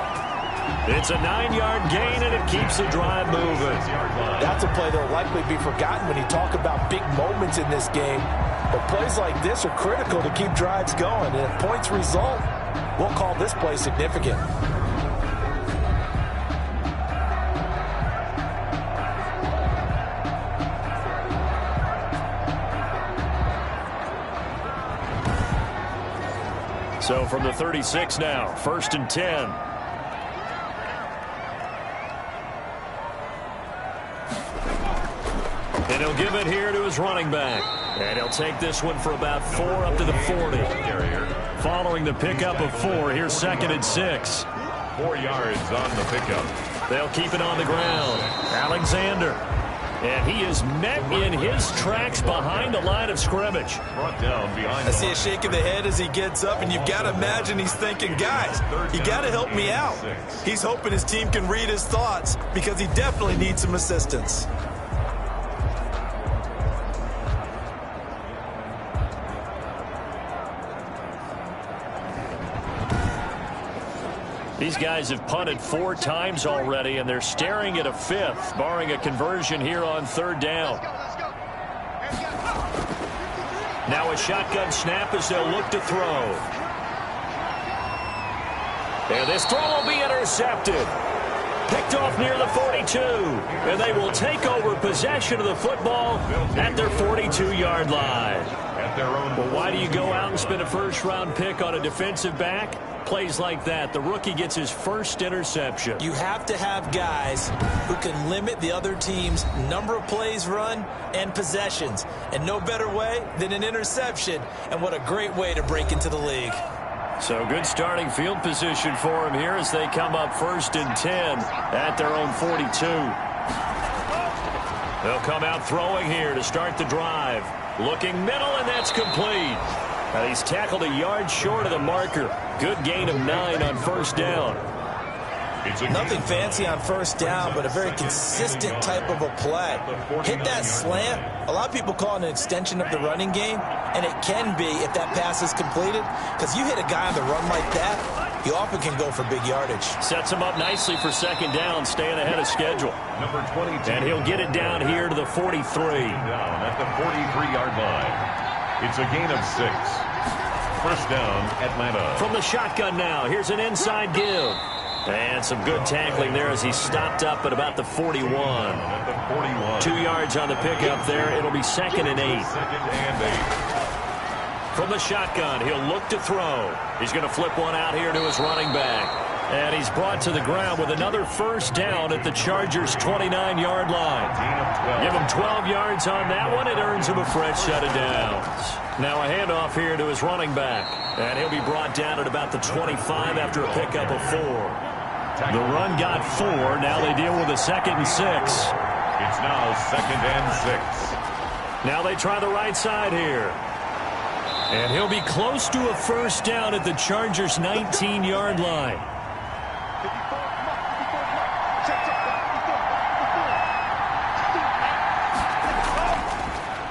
It's a 9-yard gain, and it keeps the drive moving. That's a play that will likely be forgotten when you talk about big moments in this game. But plays like this are critical to keep drives going. And if points result, we'll call this play significant. So from the 36 now, 1st and 10. And he'll give it here to his running back. And he'll take this one for about 4 up to the 40. Following the pickup of 4, here's 2nd and 6. 4 yards on the pickup. They'll keep it on the ground. Alexander. And he is met in his tracks behind the line of scrimmage. Brought down behind. I see a shake of the head as he gets up, and you've got to imagine he's thinking, guys, you got to help me out. He's hoping his team can read his thoughts because he definitely needs some assistance. These guys have punted 4 times already, and they're staring at a 5th, barring a conversion here on 3rd down. Now a shotgun snap as they'll look to throw. And this throw will be intercepted. Picked off near the 42. And they will take over possession of the football at their 42-yard line. At their own. Well, why do you go out and spend a 1st-round pick on a defensive back? plays like that, the rookie gets his first interception. You have to have guys who can limit the other team's number of plays run and possessions. And no better way than an interception. And what a great way to break into the league. So good starting field position for him here as they come up 1st and 10 at their own 42. They'll come out throwing here to start the drive. Looking middle, and that's complete. Now he's tackled a yard short of the marker. Good gain of 9 on 1st down. Nothing fancy on 1st down, but a very consistent type of a play. Hit that slant. A lot of people call it an extension of the running game, and it can be if that pass is completed, because you hit a guy on the run like that, you often can go for big yardage. Sets him up nicely for 2nd down, staying ahead of schedule. Number 22. And he'll get it down here to the 43. Down at the 43-yard line. It's a gain of 6. 1st down, Atlanta. From the shotgun now, here's an inside give. And some good tackling there as he stopped up at about the 41. At the 41. 2 yards on the pickup there. It'll be 2nd and 8. 2nd and 8. From the shotgun, he'll look to throw. He's going to flip one out here to his running back. And he's brought to the ground with another 1st down at the Chargers' 29-yard line. Give him 12 yards on that one. It earns him a fresh set of downs. Now a handoff here to his running back. And he'll be brought down at about the 25 after a pickup of 4. The run got 4. Now they deal with a 2nd and 6. It's now 2nd and 6. Now they try the right side here. And he'll be close to a 1st down at the Chargers' 19-yard line.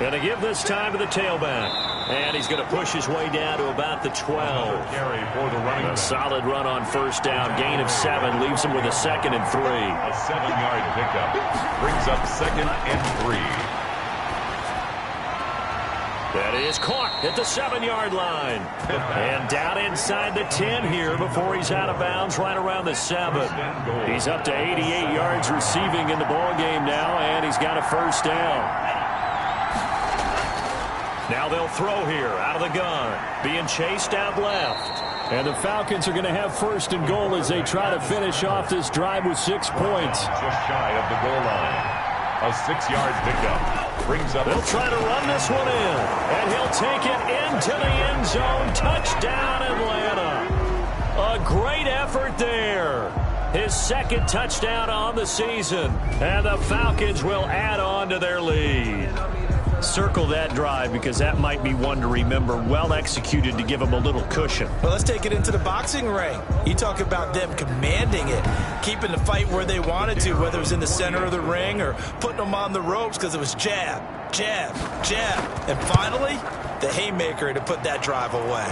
Going to give this time to the tailback. And he's going to push his way down to about the 12. Carry for the running back. A solid run on 1st down. Gain of 7. Leaves him with a 2nd and 3. A 7-yard pickup. Brings up 2nd and 3. That is caught at the 7-yard line. And down inside the 10 here before he's out of bounds right around the 7. He's up to 88 yards receiving in the ballgame now, and he's got a 1st down. Now they'll throw here out of the gun. Being chased out left. And the Falcons are going to have 1st and goal as they try to finish off this drive with 6 points. Just shy of the goal line. A 6-yard pickup. Brings up. They'll try to run this one in. And he'll take it into the end zone. Touchdown, Atlanta. A great effort there. His 2nd touchdown on the season. And the Falcons will add on to their lead. Circle that drive because that might be one to remember. Well executed to give him a little cushion. Well, let's take it into the boxing ring. You talk about them commanding it, keeping the fight where they wanted to, whether it was in the center of the ring or putting them on the ropes because it was jab, jab, jab. And finally, the haymaker to put that drive away.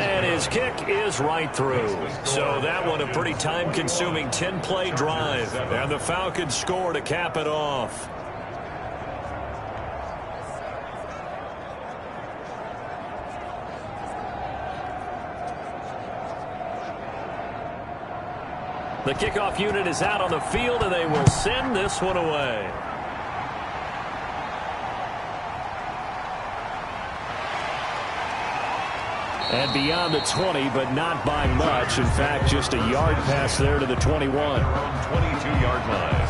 And his kick is right through. So that one a pretty time-consuming 10-play drive. And the Falcons score to cap it off. The kickoff unit is out on the field, and they will send this one away. And beyond the 20, but not by much. In fact, just a yard pass there to the 21. 22-yard line.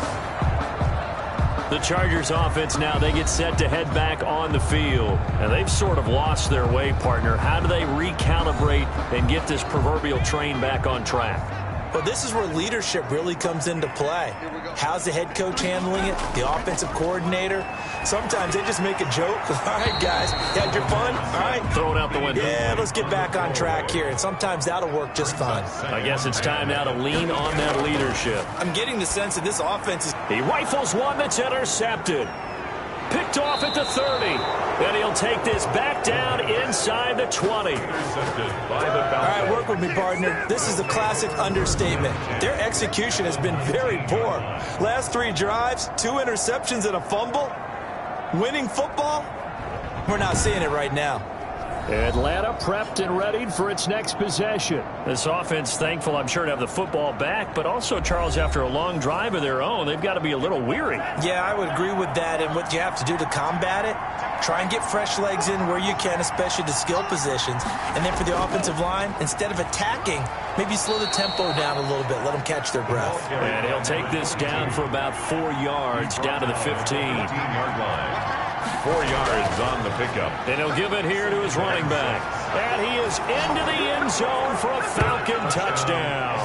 The Chargers offense now, they get set to head back on the field. And they've sort of lost their way, partner. How do they recalibrate and get this proverbial train back on track? Well, this is where leadership really comes into play. How's the head coach handling it? The offensive coordinator? Sometimes they just make a joke. All right, guys, you had your fun? All right. Throw it out the window. Yeah, let's get back on track here. And sometimes that'll work just fine. I guess it's time now to lean on that leadership. I'm getting the sense that this offense is... He rifles one that's intercepted. Picked off at the 30. Then he'll take this back down inside the 20. All right, work with me, partner. This is a classic understatement. Their execution has been very poor. Last 3 drives, 2 interceptions and a fumble. Winning football? We're not seeing it right now. Atlanta prepped and readied for its next possession. This offense thankful, I'm sure, to have the football back, but also, Charles, after a long drive of their own, they've got to be a little weary. Yeah, I would agree with that, and what you have to do to combat it, try and get fresh legs in where you can, especially the skill positions. And then for the offensive line, instead of attacking, maybe slow the tempo down a little bit, let them catch their breath. And he'll take this down for about 4 yards, down to the 15-yard line. 4 yards on the pickup. And he'll give it here to his running back. And he is into the end zone for a Falcon touchdown.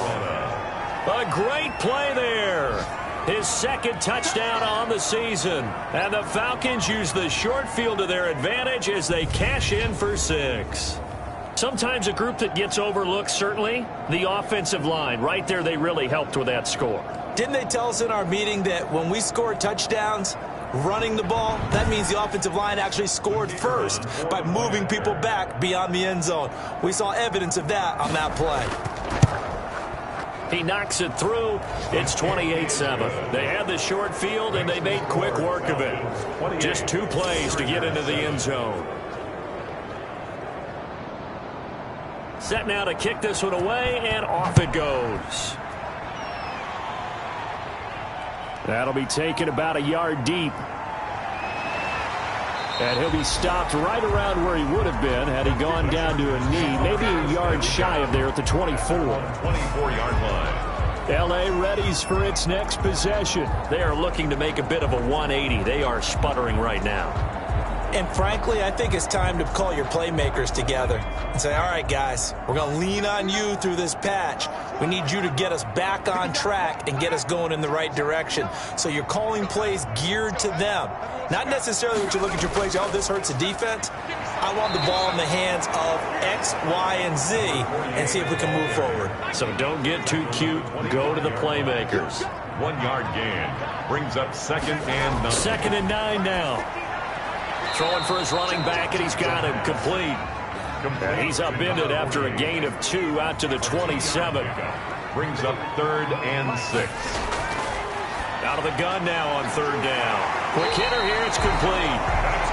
A great play there. His second touchdown on the season. And the Falcons use the short field to their advantage as they cash in for 6. Sometimes a group that gets overlooked, certainly, the offensive line. Right there, they really helped with that score. Didn't they tell us in our meeting that when we score touchdowns, running the ball, that means the offensive line actually scored first by moving people back beyond the end zone. We saw evidence of that on that play. He knocks it through. It's 28-7. They had the short field, and they made quick work of it. Just 2 plays to get into the end zone. Set now to kick this one away, and off it goes. That'll be taken about a yard deep. And he'll be stopped right around where he would have been had he gone down to a knee, maybe a yard shy of there at the 24. 24-yard line. L.A. readies for its next possession. They are looking to make a bit of a 180. They are sputtering right now. And frankly, I think it's time to call your playmakers together and say, all right, guys, we're going to lean on you through this patch. We need you to get us back on track and get us going in the right direction. So you're calling plays geared to them. Not necessarily what you look at your plays, oh, this hurts the defense. I want the ball in the hands of X, Y, and Z and see if we can move forward. So don't get too cute. Go to the playmakers. 1 yard gain brings up 2nd and 9. 2nd and 9 now. Throwing for his running back, and he's got him complete. And he's upended after a gain of 2 out to the 27. Brings up 3rd and 6. Out of the gun now on 3rd down. Quick hitter here, it's complete.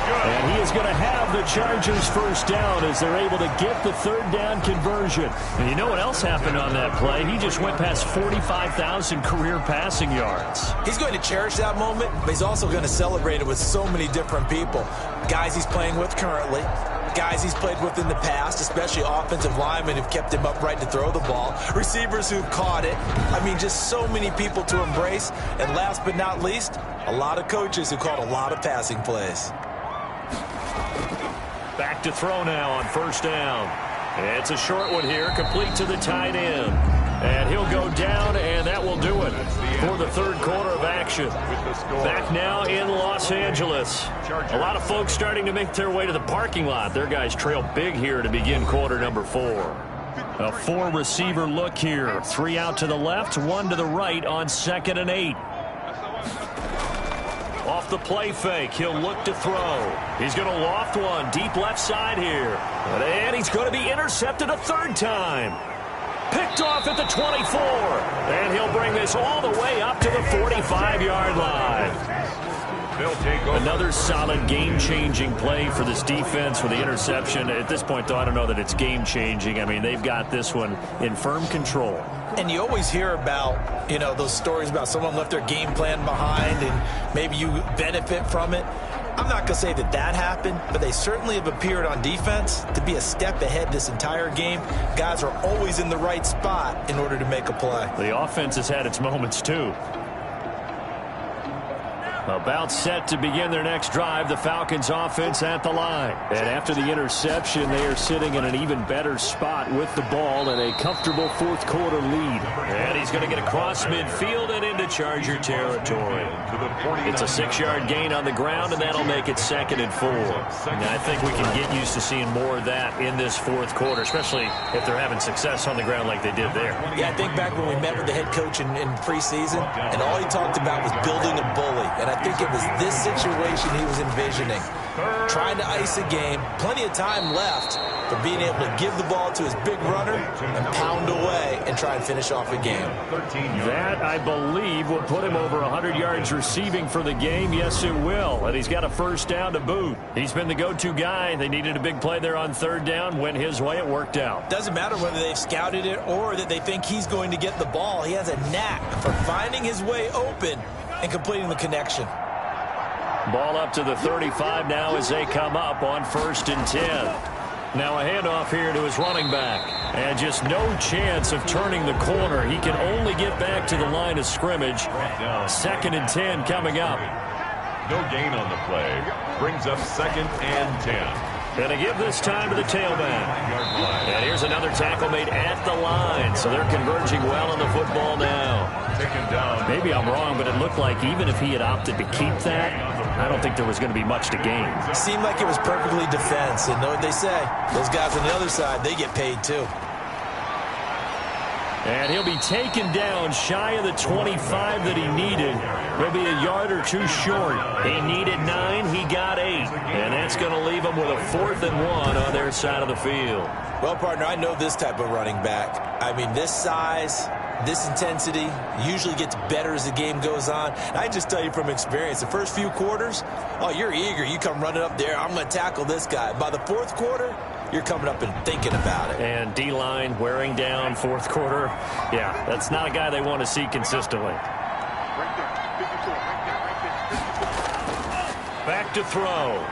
And he is going to have the Chargers first down as they're able to get the 3rd down conversion. And you know what else happened on that play? He just went past 45,000 career passing yards. He's going to cherish that moment, but he's also going to celebrate it with so many different people. Guys he's playing with currently, guys he's played with in the past, especially offensive linemen who've kept him upright to throw the ball, receivers who've caught it. I mean, just so many people to embrace. And last but not least, a lot of coaches who called a lot of passing plays. Back to throw now on 1st down. It's a short one here, complete to the tight end. And he'll go down, and that will do it for the 3rd quarter of action. Back now in Los Angeles. A lot of folks starting to make their way to the parking lot. Their guys trail big here to begin quarter number 4. A 4-receiver look here. 3 out to the left, 1 to the right on 2nd and 8. Off the play fake, he'll look to throw. He's going to loft one deep left side here. And he's going to be intercepted a 3rd time. Picked off at the 24. And he'll bring this all the way up to the 45-yard line. Another solid game-changing play for this defense with the interception. At this point, though, I don't know that it's game-changing. I mean, they've got this one in firm control. And you always hear about, you know, those stories about someone left their game plan behind and maybe you benefit from it. I'm not going to say that that happened, but they certainly have appeared on defense to be a step ahead this entire game. Guys are always in the right spot in order to make a play. The offense has had its moments, too. About set to begin their next drive, the Falcons offense at the line. And after the interception, they are sitting in an even better spot with the ball and a comfortable 4th quarter lead. And he's going to get across midfield and into Charger territory. It's a 6-yard gain on the ground, and that'll make it 2nd and 4. And I think we can get used to seeing more of that in this 4th quarter, especially if they're having success on the ground like they did there. Yeah, I think back when we met with the head coach in preseason, and all he talked about was building a bully. And I think it was this situation he was envisioning. Trying to ice a game, plenty of time left. for being able to give the ball to his big runner and pound away and try and finish off a game. That, I believe, will put him over 100 yards receiving for the game. Yes, it will. And he's got a first down to boot. He's been the go-to guy. They needed a big play there on third down. Went his way. It worked out. Doesn't matter whether they've scouted it or that they think he's going to get the ball. He has a knack for finding his way open and completing the connection. Ball up to the 35 now as they come up on 1st and 10. Now a handoff here to his running back. And just no chance of turning the corner. He can only get back to the line of scrimmage. 2nd and 10 coming up. No gain on the play. Brings up 2nd and 10. Going to give this time to the tailback. And here's another tackle made at the line. So they're converging well on the football now. Maybe I'm wrong, but it looked like even if he had opted to keep that, I don't think there was going to be much to gain. Seemed like it was perfectly defense. And know what they say? Those guys on the other side, they get paid too. And he'll be taken down shy of the 25 that he needed. He'll be a yard or two short. He needed 9. He got 8. And that's going to leave him with a 4th and 1 on their side of the field. Well, partner, I know this type of running back. I mean, this size, this intensity usually gets better as the game goes on. And I just tell you from experience, the first few quarters, oh, you're eager. You come running up there. I'm going to tackle this guy. By the 4th quarter, you're coming up and thinking about it. And D-line wearing down 4th quarter. Yeah, that's not a guy they want to see consistently. Back to throw.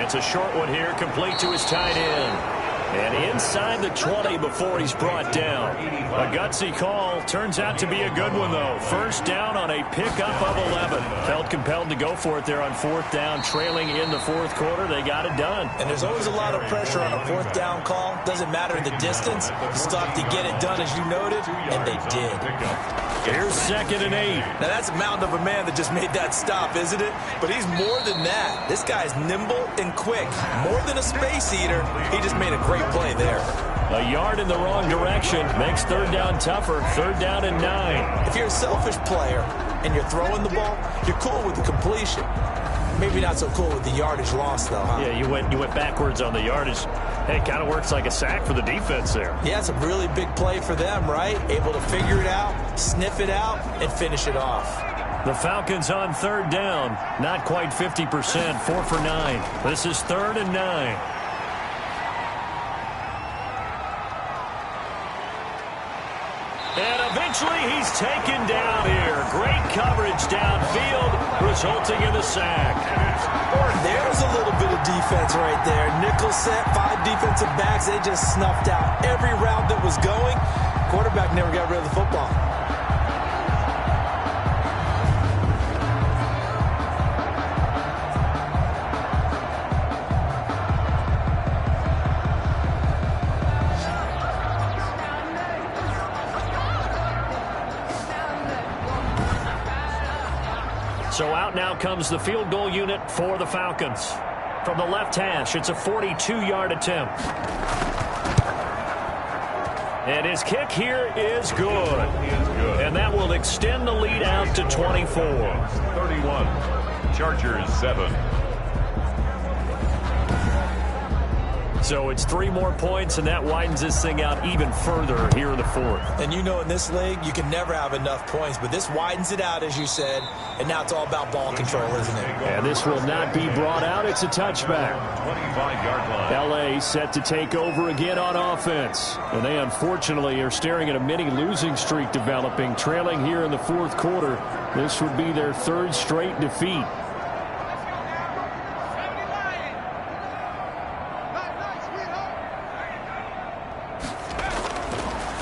It's a short one here, complete to his tight end. And inside the 20 before he's brought down. A gutsy call. Turns out to be a good one, though. First down on a pickup of 11. Felt compelled to go for it there on 4th down. Trailing in the 4th quarter. They got it done. And there's always a lot of pressure on a 4th down call. Doesn't matter the distance. You still have to get it done, as you noted. And they did. Here's 2nd and 8. Now, that's a mountain of a man that just made that stop, isn't it? But he's more than that. This guy's nimble and quick. More than a space eater. He just made a great play there. A yard in the wrong direction makes 3rd down tougher. 3rd down and 9. If you're a selfish player and you're throwing the ball, you're cool with the completion. Maybe not so cool with the yardage loss, though, huh? Yeah, you went backwards on the yardage. Hey, it kind of works like a sack for the defense there. Yeah, it's a really big play for them, right? Able to figure it out, sniff it out, and finish it off. The Falcons on 3rd down. Not quite 50%. 4 for 9. This is 3rd and 9. And eventually he's taken down here. Great coverage downfield, resulting in a sack. There's a little bit of defense right there. Nickel set, 5 defensive backs. They just snuffed out every route that was going. Quarterback never got rid of the football. So out now comes the field goal unit for the Falcons. From the left hash, it's a 42-yard attempt. And his kick here is good. And that will extend the lead out to 24. 31. Chargers 7. So it's 3 more points, and that widens this thing out even further here in the 4th. And you know in this league, you can never have enough points, but this widens it out, as you said, and now it's all about ball control, isn't it? And this will not be brought out. It's a touchback. 25-yard line. L.A. set to take over again on offense. And they unfortunately are staring at a mini losing streak developing, trailing here in the 4th quarter. This would be their 3rd straight defeat.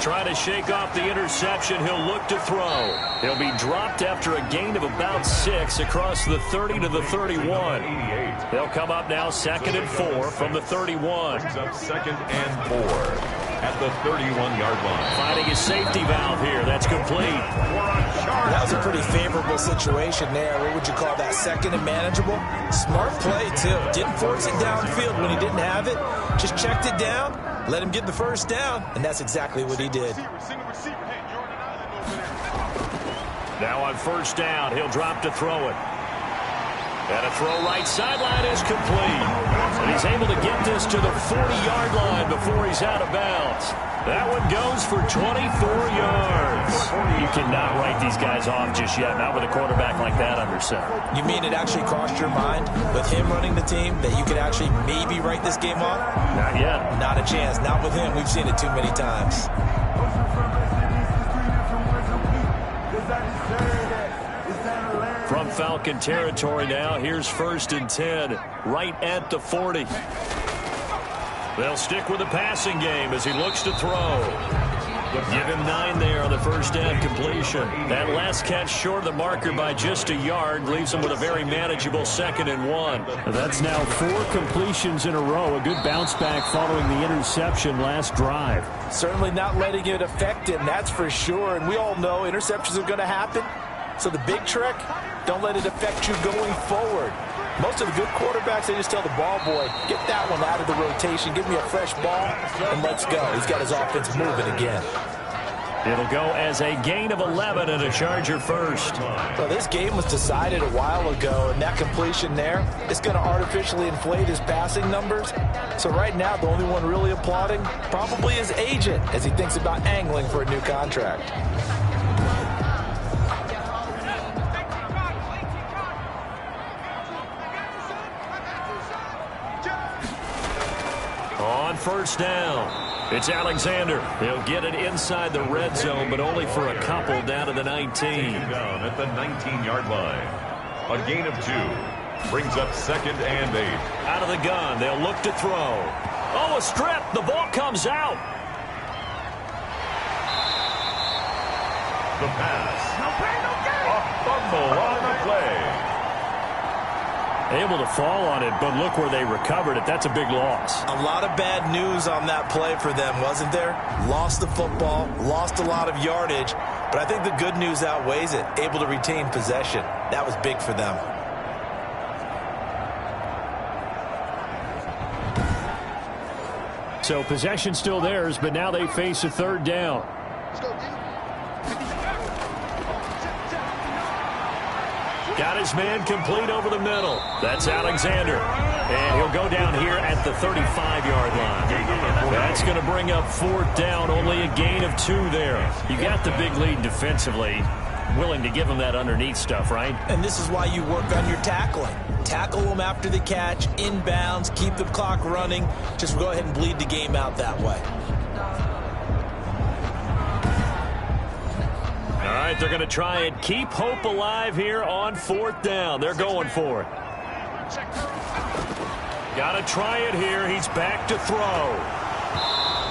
Trying to shake off the interception. He'll look to throw. He'll be dropped after a gain of about 6 across the 30 to the 31. They'll come up now 2nd and 4 from the 31. Brings up 2nd and 4 at the 31-yard line. Finding his safety valve here. That's complete. That was a pretty favorable situation there. What would you call that? 2nd and manageable? Smart play, too. Didn't force it downfield when he didn't have it. Just checked it down. Let him get the first down, and that's exactly what he did. Now on 1st down, he'll drop to throw it. And a throw right sideline is complete. And he's able to get this to the 40-yard line before he's out of bounds. That one goes for 24 yards. You cannot write these guys off just yet, not with a quarterback like that under center. You mean it actually crossed your mind with him running the team that you could actually maybe write this game off? Not yet. Not a chance. Not with him. We've seen it too many times. From Falcon territory now, here's 1st and 10, right at the 40. They'll stick with the passing game as he looks to throw. Give him 9 there on the first down completion. That last catch short of the marker by just a yard leaves him with a very manageable 2nd and 1. That's now 4 completions in a row. A good bounce back following the interception last drive. Certainly not letting it affect him, that's for sure. And we all know interceptions are going to happen. So the big trick, don't let it affect you going forward. Most of the good quarterbacks, they just tell the ball boy, get that one out of the rotation, give me a fresh ball, and let's go. He's got his offense moving again. It'll go as a gain of 11 and a Charger first. So this game was decided a while ago, and that completion there is going to artificially inflate his passing numbers. So right now, the only one really applauding probably his agent as he thinks about angling for a new contract. On first down, it's Alexander. He'll get it inside the red zone, but only for a couple down to the 19. Down at the 19-yard line. A gain of 2. Brings up 2nd and 8. Out of the gun, they'll look to throw. Oh, a strip. The ball comes out. The pass. A fumble on the play. Able to fall on it, but look where they recovered it. That's a big loss. A lot of bad news on that play for them, wasn't there? Lost the football, lost a lot of yardage, but I think the good news outweighs it. Able to retain possession. That was big for them. So possession still theirs, but now they face a 3rd down. Got his man complete over the middle. That's Alexander. And he'll go down here at the 35-yard line. That's going to bring up 4th down, only a gain of 2 there. You got the big lead defensively. Willing to give him that underneath stuff, right? And this is why you work on your tackling. Tackle them after the catch, inbounds, keep the clock running. Just go ahead and bleed the game out that way. All right, they're going to try and keep hope alive here on 4th down. They're going for it. Got to try it here. He's back to throw.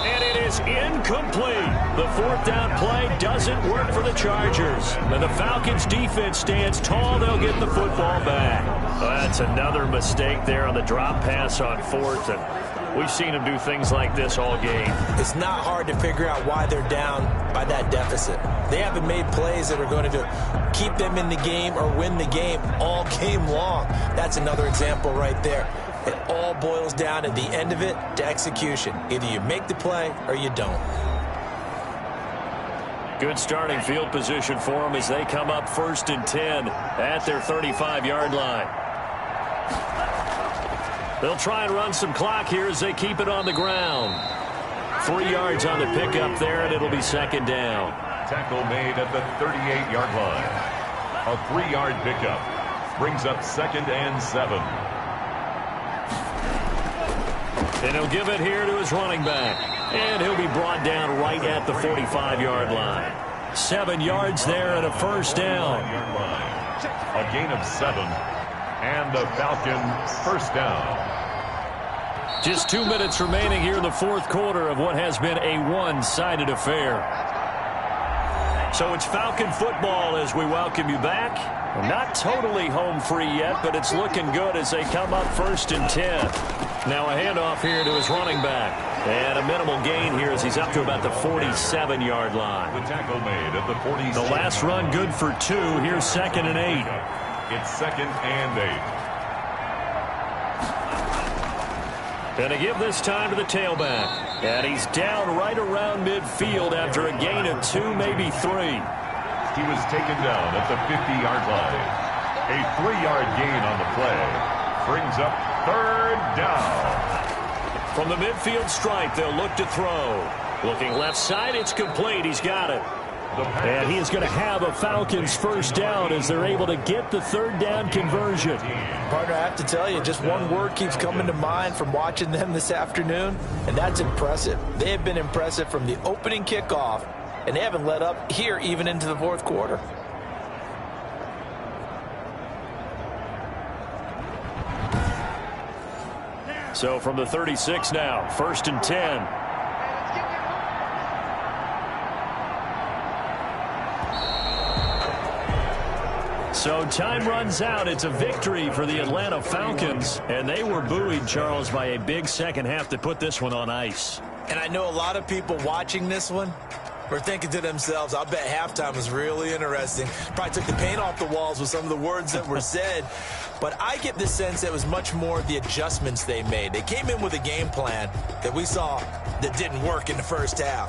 And it is incomplete. The 4th down play doesn't work for the Chargers. And the Falcons defense stands tall. They'll get the football back. That's another mistake there on the drop pass on 4th. And we've seen them do things like this all game. It's not hard to figure out why they're down by that deficit. They haven't made plays that are going to keep them in the game or win the game all game long. That's another example right there. It all boils down at the end of it to execution. Either you make the play or you don't. Good starting field position for them as they come up 1st and 10 at their 35-yard line. They'll try and run some clock here as they keep it on the ground. 3 yards on the pickup there, and it'll be 2nd down. Tackle made at the 38-yard line. A 3-yard pickup. Brings up 2nd and 7. And he'll give it here to his running back. And he'll be brought down right at the 45-yard line. 7 yards there and a 1st down. A gain of 7. And the Falcons 1st down. Just 2 minutes remaining here in the 4th quarter of what has been a one-sided affair. So it's Falcon football as we welcome you back. Not totally home free yet, but it's looking good as they come up 1st and 10. Now a handoff here to his running back. And a minimal gain here as he's up to about the 47-yard line. The tackle made at the 47. The last run good for 2. Here's 2nd and 8. It's 2nd and 8. And to give this time to the tailback. And he's down right around midfield after a gain of 2, maybe 3. He was taken down at the 50-yard line. A 3-yard gain on the play. Brings up Third down. From the midfield stripe, they'll look to throw. Looking left side, it's complete. He's got it. And he is going to have a Falcons first down as they're able to get the third down conversion. Partner, I have to tell you, just one word keeps coming to mind from watching them this afternoon, and that's impressive. They have been impressive from the opening kickoff, and they haven't let up here even into the fourth quarter. So from the 36 now, 1st and 10. So time runs out. It's a victory for the Atlanta Falcons. And they were buoyed, Charles, by a big second half that put this one on ice. And I know a lot of people watching this one were thinking to themselves, I'll bet halftime was really interesting. Probably took the paint off the walls with some of the words that were said. But I get the sense that it was much more the adjustments they made. They came in with a game plan that we saw that didn't work in the first half.